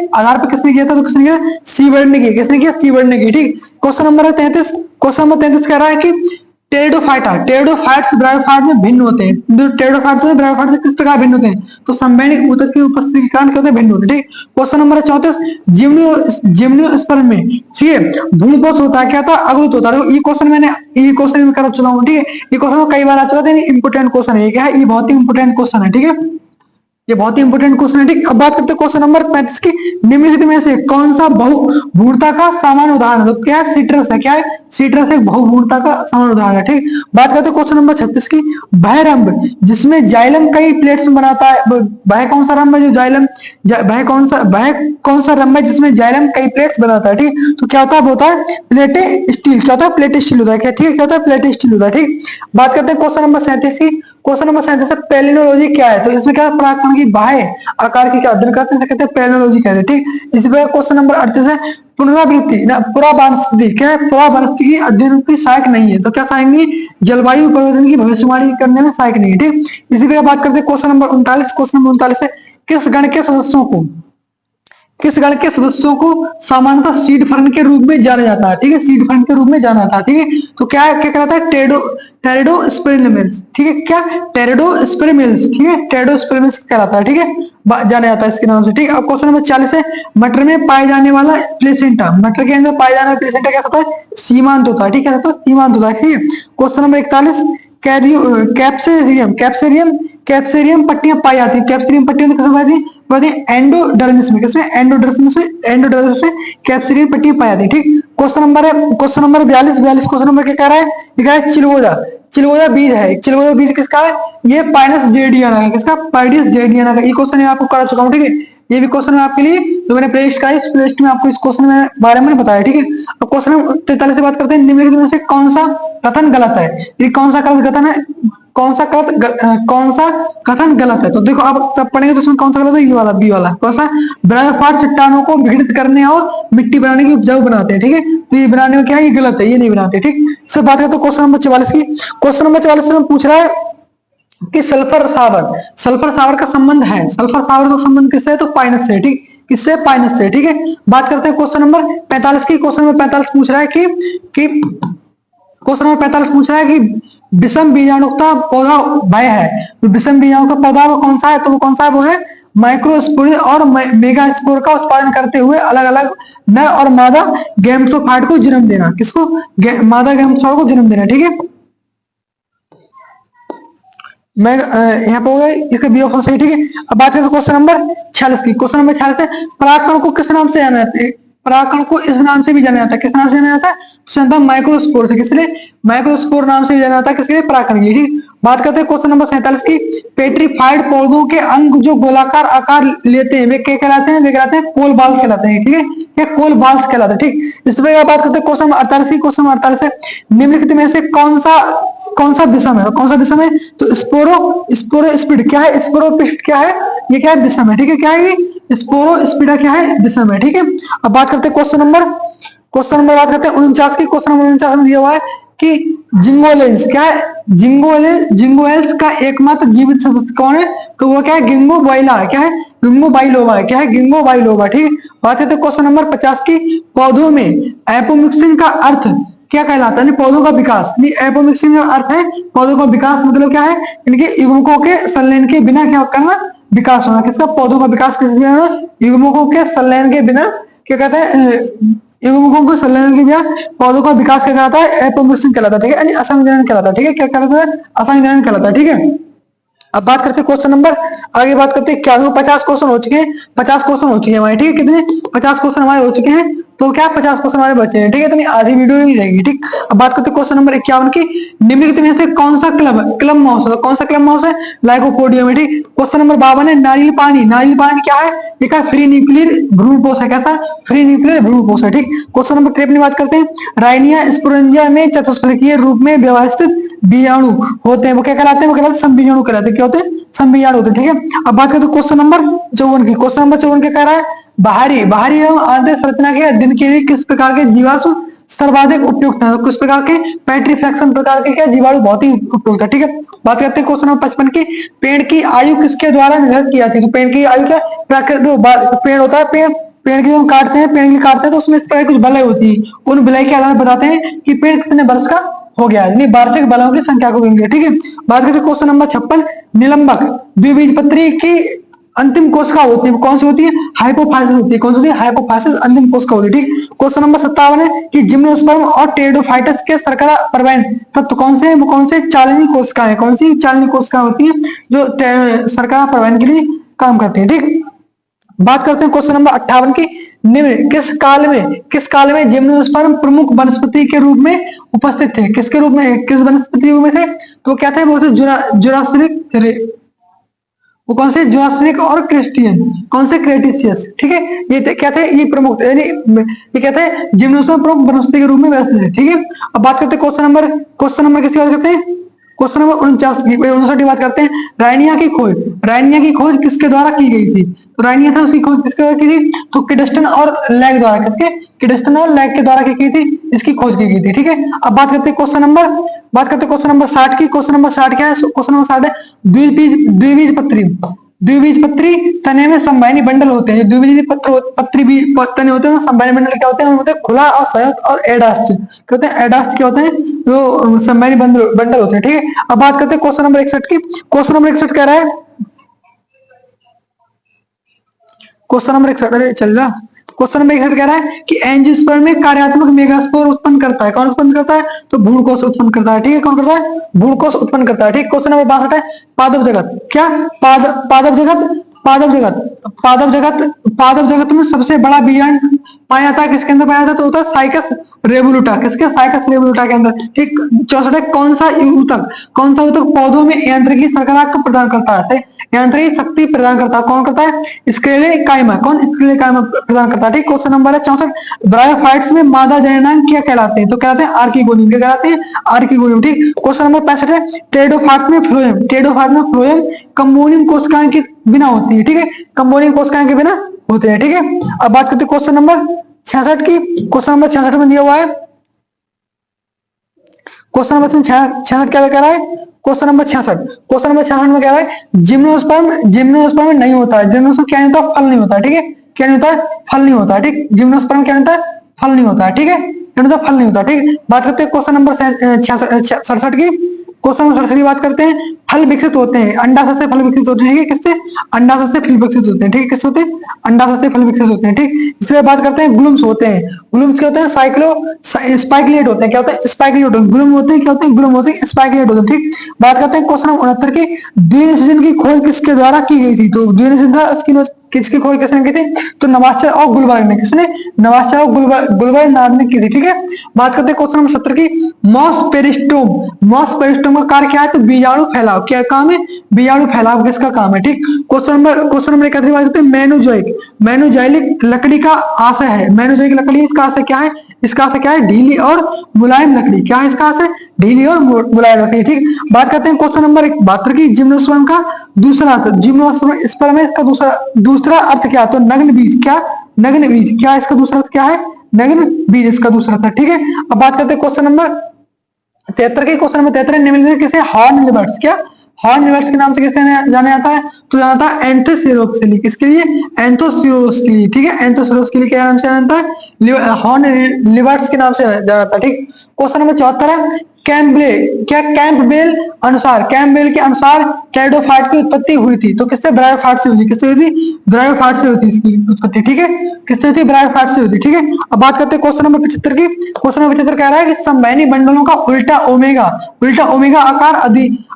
आधार पर किसने किया था, तो किसने किया, सीवर्ड ने किया, किसने किया, सीवर्ड ने किया। ठीक, क्वेश्चन नंबर 33, क्वेश्चन नंबर 33 कह रहा है कि टेरिडोफाइट्स ब्रायोफाइट में भिन्न होते हैं, जो टेरिडोफाइट्स हैं ब्रायोफाइट से किस प्रकार भिन्न होते हैं, तो संवैनिक ऊतक की उपस्थिति के कारण क्या होते हैं, भिन्न होते हैं। ठीक, क्वेश्चन नंबर 34 जिम्नोस्पर्म में, ठीक है, भ्रूणपोष होता है, क्या था, अग्रत होता है। ये क्वेश्चन में कर चुका हूँ। ठीक है, ये क्वेश्चन कई बार आ चुका था, इंपोर्टेंट क्वेश्चन है, क्या है, ये बहुत ही इंपोर्टेंट क्वेश्चन है। ठीक है, ये बहुत ही इंपोर्टेंट क्वेश्चन है। ठीक, अब बात करते हैं क्वेश्चन नंबर 35 की निम्नलिखित में से कौन सा बहुभ्रूणता का सामान्य उदाहरण है, तो क्या है, सीट्रस है, क्या है, सीट्रस एक बहुभ्रूणता का सामान्य उदाहरण है। ठीक, बात करते हैं क्वेश्चन नंबर 36 की बहिरंभ जिसमें जाइलम कई प्लेट्स बनाता है, वह कौन सा रंभ है जो जाइलम, वह कौन सा रंभ है जिसमें जाइलम कई प्लेट्स बनाता है। ठीक, तो क्या होता है, होता है प्लेटे स्टील, क्या होता है, प्लेटे स्टील होता है, क्या, ठीक है, क्या होता है, प्लेटे स्टील होता है। ठीक, बात करते हैं क्वेश्चन नंबर 37 की, क्वेश्चन नंबर 37 है पेलिनोलॉजी क्या है, तो इसमें क्या परागकण की बाह्य आकार की क्या अध्ययन करते हैं, कहते हैं पेलिनोलॉजी कहते हैं। ठीक, इसी प्रकार क्वेश्चन नंबर 38 है पुनरावृत्ति ना पुरावनस्पति, क्या है, पुरावनस्पति की अध्ययन की सहायक नहीं है, तो क्या सहायक नहीं है, जलवायु परिवर्तन की भविष्यवाणी करने में सहायक नहीं है। ठीक, इसी प्रकार बात करते हैं क्वेश्चन नंबर 39, क्वेश्चन नंबर 39 है किस गण के सदस्यों को सामान्यतः सीड फर्न के रूप में जाना जाता है। ठीक है, सीड फर्न के रूप में जाना था। ठीक है, तो क्या कहलाता है, टेरिडोस्पेर्मिल्स। ठीक है, क्या, टेरिडोस्पेर्मिल्स। ठीक है, टेरिडोस्पेर्मिल्स कहलाता है। ठीक है, जाना जाता है इसके नाम से। ठीक है, अब क्वेश्चन नंबर 40 है मटर में पाए जाने वाला प्लेसेंटा, मटर के अंदर पाए जाने वाला प्लेसेंटा क्या होता है, सीमांत होता है। ठीक है, तो सीमांत होता है। ठीक है, क्वेश्चन नंबर 41 कैप्सेरियम पट्टियां पाई जाती है, कैप्सेरियम पट्टियां तो कैसे पाई जाती है, एंडोडर्मिस में, किसमें, एंडोडर्मिस से कैप्सेरियम पट्टियां पाई जाती है। ठीक, क्वेश्चन नंबर 42 क्वेश्चन नंबर क्या कह रहा है, लिखा है चिलगोजा बीज है, चिलगोजा बीज किसका है, ये पाइनस जेडियाना है, किसका, पाइडियस जेडियाना का। ये क्वेश्चन मैं आपको करा चुका हूँ। ठीक है, ये भी क्वेश्चन है आपके लिए, जो मैंने प्लेलिस्ट का इस प्लेलिस्ट में आपको इस क्वेश्चन में बारे में बताया। ठीक है, अब क्वेश्चन 43 से बात करते हैं निम्नलिखित में से कौन सा कथन गलत है, ये कौन सा कथन है, कौन सा कौन सा कथन गलत है? तो देखो आप सब पढ़ेंगे तो उसमें कौन सा गलत है? ये वाला बी वाला। कौन सा? बर्फाट चट्टानों को विघटित करने और मिट्टी बनाने की उपजाऊ बनाते हैं, ठीक है। तो ये बनाने में क्या है? ये गलत है, ये नहीं बनाते, ठीक। इससे बात करते हैं क्वेश्चन नंबर 44 की। क्वेश्चन नंबर 44 में पूछ रहा है कि सल्फर सावर का संबंध है, सल्फर सावर का संबंध किससे है? तो पाइनस से, ठीक। किससे? पाइनस से, ठीक है। बात करते हैं क्वेश्चन नंबर 45 की। क्वेश्चन नंबर 45 पूछ रहा है कि क्वेश्चन नंबर 45 पूछ रहा है कि विषम बीजाणुता पौधा भय है। तो विषम बीजाणुता पौधा वो कौन सा है? तो वो कौन सा है? वो है माइक्रोस्पोर और मेगास्पोर का उत्पादन करते हुए अलग अलग नर और मादा गैमेटोफाइट को जन्म देना। किसको? मादा गैमेटोफाइट को जन्म देना, ठीक है। मैं यहाँ पे हो गया, इसका बी ऑप्शन सही, ठीक है। अब बात करते हैं क्वेश्चन नंबर 46 की। क्वेश्चन नंबर 46 है परागकण को किस नाम से जाना जाता है? परागकण को इस नाम से भी जाना जाता है। किस नाम से जाना जाता है? माइक्रोस्पोर से। किसलिए? माइक्रोस्पोर नाम से भी जाना जाता है। किसके लिए? परागकण के लिए, ठीक। बात करते हैं क्वेश्चन नंबर 47 की। पेट्रीफाइड पौधों के अंग जो गोलाकार आकार लेते हैं वे क्या कहलाते हैं? वे कहलाते हैं कोल बाल्स कहलाते हैं, ठीक है। ये कोल बाल्स कहलाते हैं, ठीक। इस पर बात करते हैं क्वेश्चन नंबर 48 की। क्वेश्चन नंबर 48 है निम्नलिखित में से कौन सा विषम है? कौन सा विषम है? तो स्पोरोस्पिड क्या है? स्पोरोस्पिड क्या है? ये क्या है? विषम है, ठीक है। क्या है ये? स्पोरोस्पिडा क्या है? विषम है, ठीक है। अब बात करते हैं क्वेश्चन नंबर बात करते हैं 49 की। क्वेश्चन नंबर 49 में दिया हुआ है कि जिंगोलेंस क्या है? जिंगोएल्स का एकमात्र जीवित सदस्य कौन है? तो वो क्या है? गिंगो बाइला है। क्या है? गिंगो बाइलोवा है। क्या है? गिंगो बाइलोवा, ठीक है। बात करते हैं क्वेश्चन नंबर 50 की। पौधों में एपोमिक्सिन का अर्थ क्या कहलाता है? पौधों का विकास। एपोमिक्सिन का अर्थ है पौधों का विकास, मतलब क्या है? इनके युग्मकों के संलयन के बिना क्या करना? विकास होना। किसका? पौधों का विकास किस बिना होना? युग्मकों के संलयन के बिना क्या कहते हैं? युग्मकों के संलयन के बिना पौधों का विकास क्या कहलाता है? एपोमिक्सिन कहलाता है, ठीक है। यानी असंजनन कहलाता है, ठीक है। क्या कहलाता है? असंजनन कहलाता है, ठीक है। अब बात करते हैं क्वेश्चन नंबर, आगे बात करते हैं क्या 50 क्वेश्चन हो चुके हैं। 50 क्वेश्चन हो चुके हैं हमारे, ठीक है। कितने? 50 क्वेश्चन हमारे हो चुके हैं। तो क्या 50 क्वेश्चन हमारे बचे हैं, ठीक है। तो आधी वीडियो नहीं रहेगी, ठीक। अब बात करते हैं क्वेश्चन नंबर 51 की। निम्नलिखित में से कौन सा क्लब माउस है? कौन सा क्लब माउस है? लाइकोपोडियम है, ठीक। क्वेश्चन नंबर 52 है नारियल पानी क्या है? ये क्या? फ्री न्यूक्लियर भ्रूणपोष है। कैसा? फ्री न्यूक्लियर भ्रूणपोष है, ठीक। क्वेश्चन नंबर 53 बात करते हैं राइनिया स्पोरेंजिया में चतुष्फलकीय रूप में व्यवस्थित बीजाणु होते हैं, वो क्या कहलाते हैं? वो कहलाते हैं संबीजाणु कहलाते हैं। क्या होते हैं? संबीजाणु होते हैं, ठीक है। अब बात करते हैं क्वेश्चन नंबर 54 की। क्वेश्चन नंबर 54 क्या कह रहा है? बाहरी एवं आंतरिक संरचना के अध्ययन के लिए किस प्रकार के जीवाणु सर्वाधिक उपयुक्त है? किस प्रकार के? पेट्रीफैक्शन प्रकार के क्या जीवाणु बहुत ही उपयुक्त है, ठीक है। बात करते हैं क्वेश्चन नंबर 55 की। पेड़ की आयु किसके द्वारा निर्धारित की जाती है? तो पेड़ की आयु क्या? प्राकृतिक पेड़ होता है, पेड़ की हम काटते हैं, पेड़ की काटते हैं तो उसमें इस तरह कुछ बलय होती है। उन बलय के आधार पर बताते हैं कि पेड़ कितने वर्ष का हो गया, यानी वार्षिक बलों की संख्या को गिनेंगे, ठीक है। बात करते हैं क्वेश्चन नंबर 56 निलंबक द्विबीजपत्री की अंतिम कोशिका होती है, कौन सी होती है? हाइपोफाइसिस होती है। कौन सी होती है? हाइपोफाइसिस अंतिम कोशिका होती है, ठीक। क्वेश्चन नंबर 57 है कि जिम्नोस्पर्म और टेरिडोफाइटस के शर्करा परवाइन तत्व कौन से हैं? वो कौन से? चालनी कोशिका है। कौन सी चालनी कोशिका होती है जो शर्करा परवाइन के लिए काम करती है, ठीक। बात करते हैं क्वेश्चन नंबर 58 की। निम्न किस काल में जिम्नोस्पर्म प्रमुख वनस्पति के रूप में उपस्थित थे? किसके रूप में? किस वनस्पति में थे? तो क्या थे? वो थे जुरासिक, वो कौन से? जुरासिक और क्रिस्टियन, कौन से? क्रेटिसियस, ठीक है। ये क्या थे? ये प्रमुख थे, यानी ये क्या थे? जिम्नोस्पर्म प्रमुख वनस्पति के रूप में व्यवस्थित है, ठीक है। अब बात करते हैं क्वेश्चन नंबर किसकी बात करते हैं? क्वेश्चन नंबर 59 की बात करते हैं राइनिया की खोज किसके द्वारा की गई थी? तो राइनिया था, उसकी खोज किसके द्वारा की थी? तो किडस्टन और लैग द्वारा। किसके? किडस्टन और लैग के द्वारा की थी? इसकी खोज की गई थी, ठीक है। अब बात करते हैं क्वेश्चन नंबर 60 की। क्वेश्चन नंबर 60 क्या है? क्वेश्चन नंबर 60 है द्विबीजपत्री तने में संवाहनी बंडल होते हैं। द्विबीजपत्री तने होते हैं, संवाहनी बंडल क्या होते हैं? होते हैं खुला और संयुक्त और एडास्ट। क्या होते हैं? एडास्ट क्या होते हैं? जो संवाहनी बंडल होते हैं, ठीक है। अब बात करते हैं क्वेश्चन नंबर 61 की। क्वेश्चन नंबर 61 कह रहा है, क्वेश्चन नंबर 61 अरे चल रहा क्वेश्चन नंबर 61 कह रहा है कि एंजियोस्पर्म में कार्यात्मक मेगास्पोर उत्पन्न करता है। कौन उत्पन्न करता है? तो भ्रूणकोष उत्पन्न करता है, ठीक है। कौन करता है? भ्रूणकोष उत्पन्न करता है, ठीक। क्वेश्चन नंबर 62 है पादप जगत क्या? पादप जगत में सबसे बड़ा बीजांड पाया जाता है किसके अंदर पाया जाता है? तो होता है साइकस रेवोल्यूटा, किसके, साइकस रेवोल्यूटा के अंदर, ठीक। 64 है, कौन सा ऊतक पौधों में यांत्रिकी सरकरा को प्रदान करता है, यांत्रिक शक्ति प्रदान करता है, कौन करता है, स्क्लेरे काइमा, कौन, स्क्लेरे काइमा प्रदान करता है, ठीक। क्वेश्चन नंबर है 64, ब्रायोफाइट्स में मादा जननांग क्या कहलाते हैं, तो कहलाते हैं आर्किगोनियम, क्या कहलाते हैं, आर्किगोनियम, ठीक। क्वेश्चन नंबर 65 है, टेरिडोफाइट्स में फ्लोएम कम्बोनियम कोशिकाएं के बिना होती है, ठीक है, कम्बोनियम कोशिकाएं के बिना होते हैं, ठीक है। अब बात करते हैं क्वेश्चन नंबर 66 की। क्वेश्चन नंबर 66 में दिया हुआ है, क्वेश्चन नंबर 66 क्या कह रहा है, क्वेश्चन नंबर 66 में कह रहा है जिम्नोस्पर्म नहीं होता है, जिम्नोस्पर्म क्या नहीं होता, फल नहीं होता है, ठीक है, क्या नहीं होता है, फल नहीं होता है, ठीक। जिम्नोस्पर्म क्या नहीं होता है, फल नहीं होता है, ठीक है, क्या नहीं होता, फल नहीं होता, ठीक। बात करते हैं क्वेश्चन नंबर 67 की। क्वेश्चन नंबर 67 की बात करते हैं, फल विकसित होते हैं, अंडाशय से फल विकसित होते हैं, किससे, अंडाशय से फल विकसित होते हैं, ठीक है, किससे होते हैं, अंडाशय से फल विकसित होते हैं, ठीक। इसके बाद बात करते हैं ग्लूम्स होते हैं, ग्लूम्स क्या होते हैं, स्पाइकलेट होते हैं, क्या होते हैं, स्पाइकलेट होते हैं, ग्लूम होते हैं, क्या होते हैं, ग्लूम होते हैं, स्पाइकलेट होते हैं, ठीक। बात करते हैं क्वेश्चन नंबर 69 की, द्विनिषेचन की खोज किसके द्वारा की गई थी, तो द्विनिषेचन था उसकी किसकी खोज किसने की थी, तो नवाचार और गुलबर्ग ने, किसने, नवाचार और गुलबर्ग नाम ने की थी, ठीक है। बात करते हैं क्वेश्चन नंबर 70 की, मॉस पेरिस्टोम का कार्य क्या है, तो बीजाणु फैलाव, क्या काम है, बीजाणु फैलाव किसका काम है, ठीक। क्वेश्चन नंबर 71 बात करते हैं, मेनोजोइक लकड़ी का आशय है, मेनोजोइक लकड़ी, इसका आशय क्या है, इसका आशय क्या है, ढीली और मुलायम लकड़ी, क्या है इसका आशय, ढीली और मुलायम लकड़ी, ठीक। बात करते हैं क्वेश्चन नंबर 72 की, जिम्नोस्पर्म का दूसरा अर्थ, जिम्नोस्पर्म इसका दूसरा अर्थ क्या, तो नग्न बीज, क्या, नग्न बीज, क्या इसका दूसरा अर्थ क्या है, नग्न बीज इसका दूसरा अर्थ, ठीक है। अब बात करते हैं क्वेश्चन नंबर 73 के। क्वेश्चन नंबर 73 निम्नलिखित किसे हॉर्न लिवर्स, क्या, हॉर्न लिवर्स के नाम से किससे जाना जाता है, तो जाना जाता है एंथोसिरोस के लिए, किसके लिए, एंथोसिरोस के लिए, ठीक है, एंथोसिरोस के लिए क्या नाम से जाना जाता है, हॉर्न लिवर्स के नाम से जाना जाता है, ठीक। क्वेश्चन नंबर 74 है, कैंपबेल के अनुसार कैडोफाइट की उत्पत्ति हुई थी, तो किससे, ब्रायोफाइट से हुई थी, किससे हुई थी, ब्रायोफाइट से हुई थी इसकी उत्पत्ति, ठीक है, किससे हुई थी, ब्रायोफाइट से हुई थी, ठीक है। अब बात करते हैं क्वेश्चन नंबर 75 की। क्वेश्चन नंबर 75 कह रहा है कि संवहनी बंडलों का उल्टा ओमेगा आकार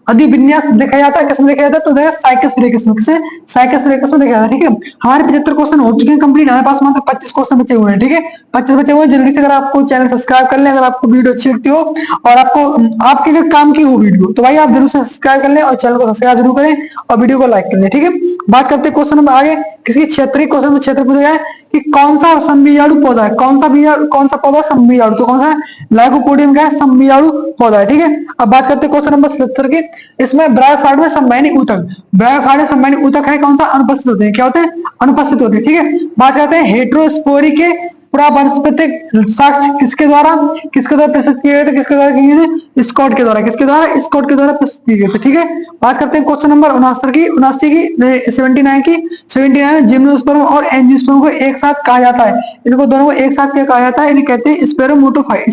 अधिविन्यास देखा जाता है, किसमें देखा जाता है, तो देखा साइकस रेकस में, किससे, साइकस रेकस में देखा जाता है, ठीक है। हमारे 75 क्वेश्चन हो चुके हैं कंप्लीट, हमारे पास मात्र 25 क्वेश्चन बचे हुए हैं, ठीक है, 25 बचे हुए हैं। जल्दी से अगर आपको चैनल सब्सक्राइब कर लें, अगर आपको वीडियो अच्छी लगती हो और आपको आपके अगर काम की हो वीडियो, तो भाई आप जरूर सब्सक्राइब कर लें और चैनल को सब्सक्राइब जरूर करें और वीडियो को लाइक कर लें, ठीक है। बात करते हैं क्वेश्चन नंबर आगे, किसी क्षेत्रीय क्वेश्चन में क्षेत्र पूछा गया है कि कौन सा संबीजाणु पौधा है, कौन सा पौधा संबीजाणु, तो कौन सा है, लाइकोपोडियम क्या है, संबीजाणु पौधा है, ठीक है। अब बात करते हैं क्वेश्चन नंबर 77 की। इसमें ब्रायोफाइट में संवहनी ऊतक है, कौन सा, अनुपस्थित होते हैं, क्या होते हैं, अनुपस्थित होते हैं, ठीक है। बात करते हैं हेट्रोस्पोरी के पुरावनस्पतिक साक्ष्य किसके द्वारा प्रस्तुत किए गए थे, किसके द्वारा किए गए थे, स्कॉट के द्वारा प्रस्तुत किए गए थे, ठीक है। बात करते हैं क्वेश्चन नंबर 79 की 79 जिम्नोस्पर्म और एंजियोस्पर्म को एक साथ कहा जाता है, इनको दोनों को एक साथ क्या कहा जाता है, इन्हें कहते हैं स्पेर्मेटोफाइट,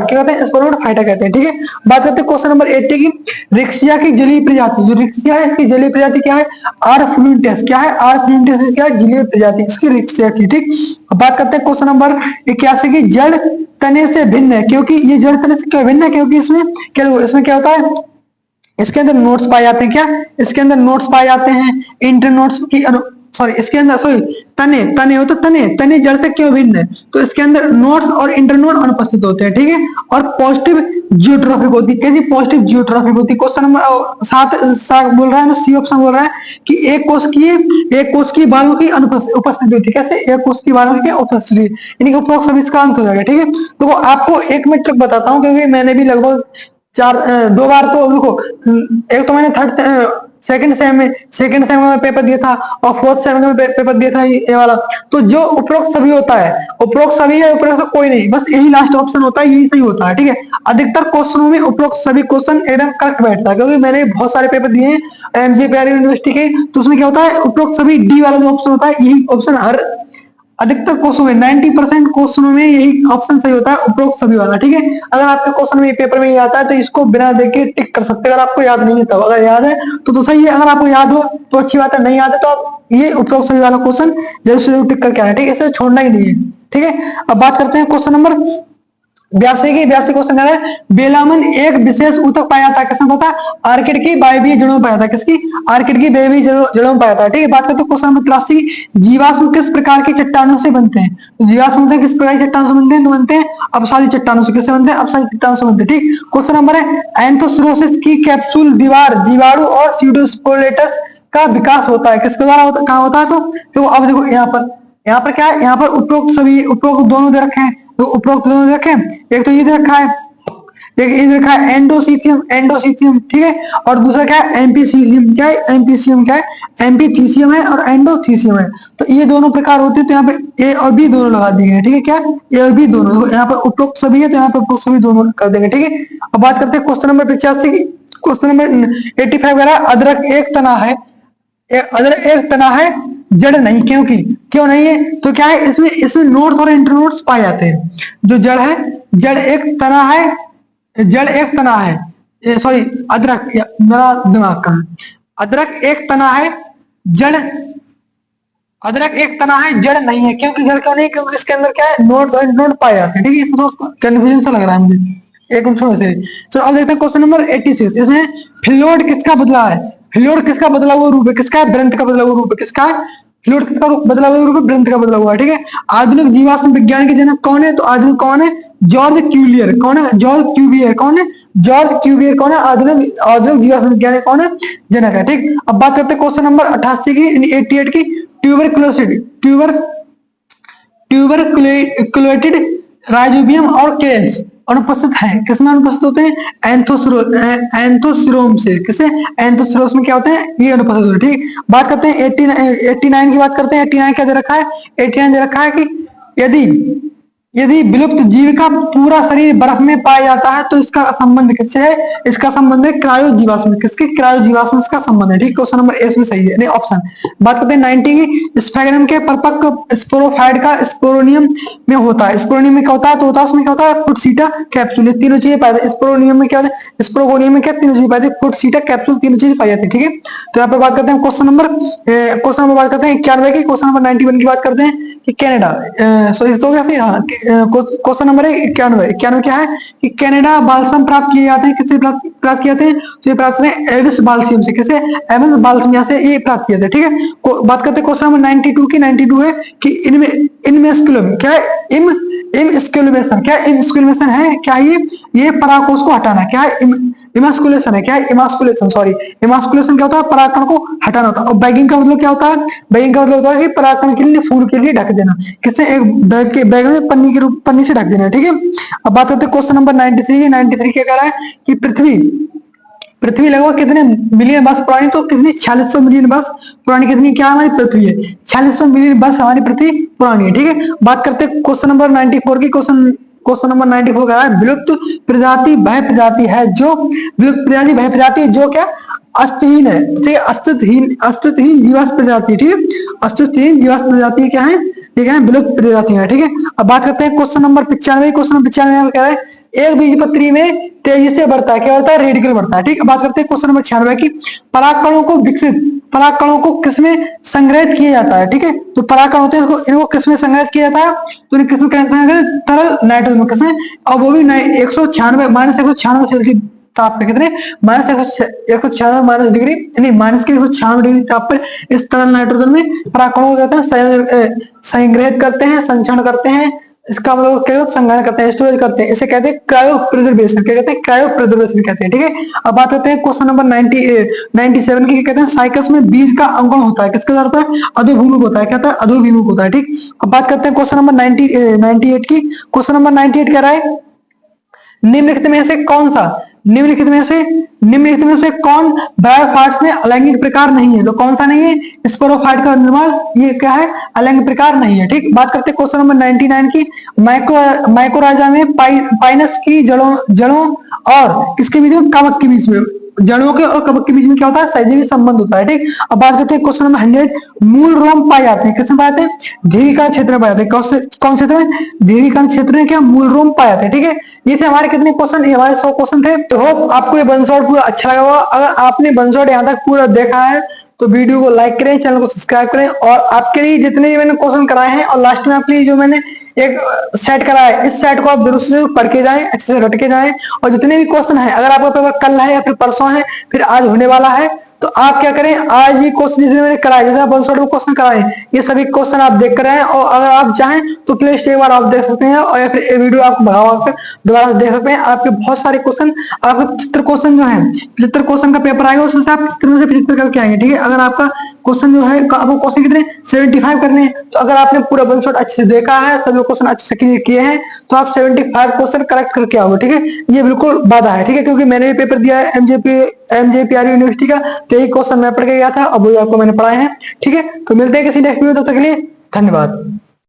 क्या कहते हैं, स्पर्मेटोफाइटा कहते हैं, ठीक है। बात करते हैं क्वेश्चन नंबर 80 की, रिक्सिया की जलीय प्रजाति, जो रिक्सिया है इसकी जलीय प्रजाति क्या है, आर फ्लूइंटेस, क्या है, आर फ्लूइंटेस क्या है, जलीय प्रजाति इसकी रिक्सिया की, ठीक। बात करते हैं क्वेश्चन नंबर 81 की, जड़ तने से भिन्न है, क्योंकि ये जड़ तने से क्यों भिन्न है, क्योंकि इसमें क्या होता है, इसके अंदर नोट्स पाए जाते हैं, क्या, इसके अंदर नोट्स पाए जाते हैं, इंटर नोट्स की इसके अंदर तने जड़ से क्यों भिन्न है, तो इसके अंदर नोट्स और इंटरनोड अनुपस्थित होते हैं, ठीक है। और पॉजिटिव जियोट्रॉफिक होती है, कैसी, पॉजिटिव जियोट्रॉफिक होती है। क्वेश्चन नंबर 7 बोल रहा है, सी ऑप्शन बोल रहा है कि एक कोष की बालों की उपस्थिति होती है, कैसे, एक कोष की बालों की उपस्थिति, इन्हीं को उपरोक्त सभी इसका अंत हो जाएगा, ठीक है। तो आपको एक मिनट तक बताता हूँ, क्योंकि मैंने भी लगभग 2 बार, तो देखो, एक तो मैंने सेकंड सेम में पेपर दिया था और फोर्थ सेम में पेपर दिया था ये वाला। तो जो उपरोक्त सभी होता है, उपरोक्त सभी है, उपरोक्त कोई नहीं, बस यही लास्ट ऑप्शन होता है, यही सही होता है, ठीक है। अधिकतर क्वेश्चनों में उपरोक्त सभी क्वेश्चन एकदम करेक्ट बैठता है, क्योंकि मैंने बहुत सारे पेपर दिए हैं एमजी प्यारी यूनिवर्सिटी के, तो उसमें क्या होता है, उपरोक्त सभी डी वाला जो ऑप्शन होता है, यही ऑप्शन हर अधिकतर क्वेश्चन में 90% क्वेश्चनों में यही ऑप्शन सही होता है, उपरोक्त सभी वाला, ठीक है। अगर आपके क्वेश्चन में पेपर में आता है तो इसको बिना देखे टिक कर सकते हैं, अगर आपको याद नहीं है तब, अगर याद है तो सही है, अगर आपको याद हो तो अच्छी बात है, नहीं याद है तो आप ये उपरोक्त सभी वाला क्वेश्चन जरूर टिक करके आना, ठीक है, इसे छोड़ना ही नहीं है, ठीक है। अब बात करते हैं क्वेश्चन नंबर 82 क्वेश्चन कह रहा है, बेलामन एक विशेष ऊतक पाया जाता है, किसमें पता है? आर्किड की वायवीय जड़ों में पाया जाता है, किसकी? आर्किड की वायवीय जड़ों में पाया जाता है। ठीक है, बात करते हैं क्वेश्चन नंबर 83 की, जीवाश्म किस प्रकार की चट्टानों से बनते हैं? तो जीवाश्म होते हैं किस प्रकार की चट्टानों से बनते हैं? तो बनते हैं अपसारी चट्टानों से। किससे बनते हैं? अपसारी चट्टानों से बनते हैं। ठीक, क्वेश्चन नंबर है, एंथोसिरोसिस की कैप्सूल दीवार जीवाणु और सीडोस्पोलेटस का विकास होता है, किसके द्वारा होता, कहाँ होता है? तो अब देखो यहाँ पर क्या है? यहाँ पर उपरोक्त दोनों दे रखे हैं, तो उपरोक्त दोनों दे रखे हैं, एक तो ये दे रखा है, एक ये रखा है एंडोसीथियम, ठीक है, और दूसरा क्या है? एम्पीसीथियम। क्या है? एम्पीसीयम। क्या है? एम्पीथीसियम है और एंडोथीसियम है। तो ये दोनों प्रकार होते हैं, तो यहाँ पे ए और बी दोनों लगा दिए गए। ठीक है, क्या? ए और बी दोनों, तो यहाँ पर उपरोक्त सभी है, तो यहाँ पर उपरोक्त सभी दोनों कर देंगे। ठीक है, अब बात करते हैं क्वेश्चन नंबर 85 की। क्वेश्चन नंबर 85 कह रहा है, अदरक एक तना है, अदरक एक तना है, जड़ नहीं, क्योंकि क्यों नहीं है? तो क्या है? इसमें नोड्स और इंटरनोड्स पाए जाते हैं। जो जड़ है, जड़ एक तना है, जड़ एक तना है, सॉरी अदरक, मेरा दिमाग का है, अदरक एक तना है, जड़, अदरक एक तना है, जड़ नहीं है, क्योंकि जड़ क्यों नहीं? क्योंकि इसके अंदर क्या है? नोड और नोड पाए जाते हैं। ठीक है, इसमें तो कंफ्यूजन सा लग रहा है मुझे, एक मिनट छोड़ो से। चलो अब देखते हैं क्वेश्चन नंबर 86। इसमें फ्लूइड किसका बदला है? फ्लूइड किसका बदला हुआ रूप है? किसका है? ब्रंथ का बदला हुआ रूप है। किसका है? फ्लूइड किसका बदला हुआ रूप है? ब्रंथ का बदला हुआ है। ठीक है, आधुनिक जीवाश्म विज्ञान के जनक कौन है? तो आधुनिक कौन है? George Cuvier. कौन है? George Cuvier. कौन है? जॉर्ज क्यूवियर कौन है? आधुनिक जीवाश्म विज्ञान कौन है? जनक है। ठीक, अब बात करते हैं क्वेश्चन नंबर 88 की, 88 की, ट्यूबरकुलेटेड राइजोबियम और केल्स अनुपस्थित है, किसमें अनुपस्थित होते हैं? एंथोसिरोम से। किसे? एंथोसिरोम में क्या होते हैं? ये अनुपस्थित होते हैं। ठीक, बात करते हैं 89 की बात करते हैं। 89 क्या दे रखा है? 89 दे रखा है कि यदि यदि विलुप्त जीव का पूरा शरीर बर्फ में पाया जाता है, तो इसका संबंध किससे है? इसका संबंध है क्रायो जीवाश्म। किसके? क्रायो जीवाश्म इसका संबंध है। ठीक, क्वेश्चन नंबर ए में सही है, नहीं ऑप्शन। बात करते हैं 90 की, स्फेगनम के परिपक्व स्पोरोफाइट का स्पोरोनियम में होता है। स्पोरोनियम में क्या होता है? तो होता है उसमें क्या होता है? फुटसीटा कैप्सूल। ये तीनों चीजें पाई जाती है। स्पोरोनियम में क्या होता है? स्पोरोगोनियम में क्या तीनों चीजें पाई जाती है? फुटसीटा कैप्सूल, तीनों चीजें पाई जाती है। ठीक है, तो यहाँ पे बात करते हैं क्वेश्चन नंबर बात करते हैं 91 की। क्वेश्चन नंबर 91 की बात करते हैं कि कनाडा, सॉरी तो क्या फिर, हाँ, क्वेश्चन नंबर है 91। 91 क्या है? कि कनाडा बाल्सम प्राप्त किए जाते हैं, किससे प्राप्त किए जाते हैं? तो ये प्राप्त होते हैं एविस बाल्सियम से। किसे? एविस बाल्सियम से ये प्राप्त किए जाते हैं। ठीक है, बात करते हैं क्वेश्चन नंबर 92 की। 92 है कि इनमें इनमेस्कुलम क्या है? इमस्कुलेशन। क्या इमस्कुलेशन है? क्या ये पराकोष को हटाना। क्या है? इमास्कुलेशन है। क्या है? इमास्कुलेशन, सॉरी इमास्कुलेशन क्या होता है? परागकण को हटाना होता है। और बैगिंग का मतलब क्या होता है? बैगिंग का मतलब होता है कि परागकण के लिए, फूल के लिए ढक देना। किससे? एक बैग में पन्नी से ढक देना। ठीक है, अब बात करते हैं क्वेश्चन नंबर 93। 93 क्या कह रहा है कि पृथ्वी लगभग कितने मिलियन वर्ष पुरानी? तो कितनी? 4600 मिलियन वर्ष पुरानी। कितनी? क्या हमारी पृथ्वी है? 4600 मिलियन वर्ष हमारी पृथ्वी पुरानी है। ठीक है, बात करते हैं क्वेश्चन नंबर 94 की। क्वेश्चन नंबर 94 का है, विलुप्त प्रजाति वह प्रजाति है जो, विलुप्त प्रजाति वह प्रजाति है जो क्या? अस्तित्वहीन है। ठीक है, अस्तित्वहीन जीवाश्म प्रजाति। ठीक है, अस्तित्वहीन जीवाश्म प्रजाति क्या है? ठीक है, विलुप्त प्रजाति है। ठीक है, अब बात करते हैं क्वेश्चन नंबर 95। क्वेश्चन नंबर 95 में कह रहा है, एक बीजपत्री में तेजी से बढ़ता है, क्या बढ़ता है? रेडिकल बढ़ता है। ठीक है, बात करते हैं क्वेश्चन नंबर 96 की, परागकणों को किसमें संग्रहित किया जाता है? ठीक है, तो परागकण होते हैं, इनको किसमें संग्रहित किया जाता है? तो इन्हें किसमें तरल नाइट्रोजन में। किसमें? और वो भी 196 -196 सेल्सियस ताप पे। कितने? -196 डिग्री, नहीं -196 डिग्री ताप पर इस तरल नाइट्रोजन में परागकणों को कहते हैं संग्रहित करते हैं, संचरण करते हैं। इसका मतलब क्या? संग्रहण करते हैं, स्टोरेज करते हैं। इसे कहते हैं क्रायो प्रिजर्वेशन। क्या कहते हैं? क्रायो प्रिजर्वेशन कहते हैं। ठीक है, अब बात करते हैं क्वेश्चन नंबर 97 की। कहते हैं साइकस में बीज का अंकुरण होता है, किसके द्वारा होता है? अधोभिमुख होता है। क्या होता है? अधोभिमुख होता है। ठीक, अब बात करते हैं क्वेश्चन नंबर 98 की। क्वेश्चन नंबर 98 कह रहा है, निम्नलिखित में से कौन सा, निम्नलिखित में से कौन ब्रायोफाइट्स में अलैंगिक प्रकार नहीं है? तो कौन सा नहीं है? स्पोरोफाइट का निर्माण ये क्या है? अलैंगिक प्रकार नहीं है। ठीक, बात करते हैं क्वेश्चन नंबर 99 की। माइकोराजा में पाइनस की जड़ों और किसके बीच में? कवक के बीच में। जड़ों के और कवक के बीच में क्या होता है? सहजीवी संबंध होता है। ठीक, अब बात करते हैं क्वेश्चन नंबर 100, मूल रोम पाए जाते हैं, किसमें पाए जाते हैं? धीरीकण क्षेत्र में पाए जाते हैं। कौन क्षेत्र में? धीरीकण क्षेत्र में क्या मूल रोम पाए जाते हैं। ठीक है, ये थे हमारे कितने क्वेश्चन? ये हमारे 100 क्वेश्चन थे। तो होप आपको ये वन शॉट पूरा अच्छा लगा होगा। अगर आपने वन शॉट यहाँ तक पूरा देखा है तो वीडियो को लाइक करें, चैनल को सब्सक्राइब करें, और आपके लिए जितने भी मैंने क्वेश्चन कराए हैं और लास्ट में आपके लिए जो मैंने एक सेट करा है, इस सेट को आप जरूर से जरूर पढ़ के जाएं, अच्छे से रट के जाएं। और जितने भी क्वेश्चन है, अगर आपका पेपर कल है या फिर परसों है, फिर आज होने वाला है, तो आप क्या करें, आज ये क्वेश्चन जितने मैंने कराए, जैसे वन शॉट में क्वेश्चन कराए, ये सभी क्वेश्चन आप देख कर आए, और अगर आप चाहें तो प्ले लिस्ट एक बार आप देख सकते हैं, और या फिर ये वीडियो आप भगवा कर दोबारा से देख सकते हैं। आपके बहुत सारे क्वेश्चन, आपके 75 क्वेश्चन जो है, 75 क्वेश्चन का पेपर आएगा, उसमें से आप 75 में से 75 करके आएंगे, ठीक है। अगर आपका क्वेश्चन जो है, आपको क्वेश्चन कितने 75 करने हैं, तो अगर आपने पूरा वन शॉट अच्छे से देखा है, सभी क्वेश्चन अच्छे से क्लियर किए हैं, तो आप 75 क्वेश्चन करेक्ट करके आओगे, ठीक है। ये बिल्कुल वादा है, ठीक है, क्योंकि मैंने भी पेपर दिया है एमजेपीआर यूनिवर्सिटी का, तो यही क्वेश्चन मैं पढ़ के गया था, अब वही आपको मैंने पढ़ाए हैं, ठीक है। तो मिलते हैं किसी नेक्स्ट वीडियो, तब तक के लिए धन्यवाद।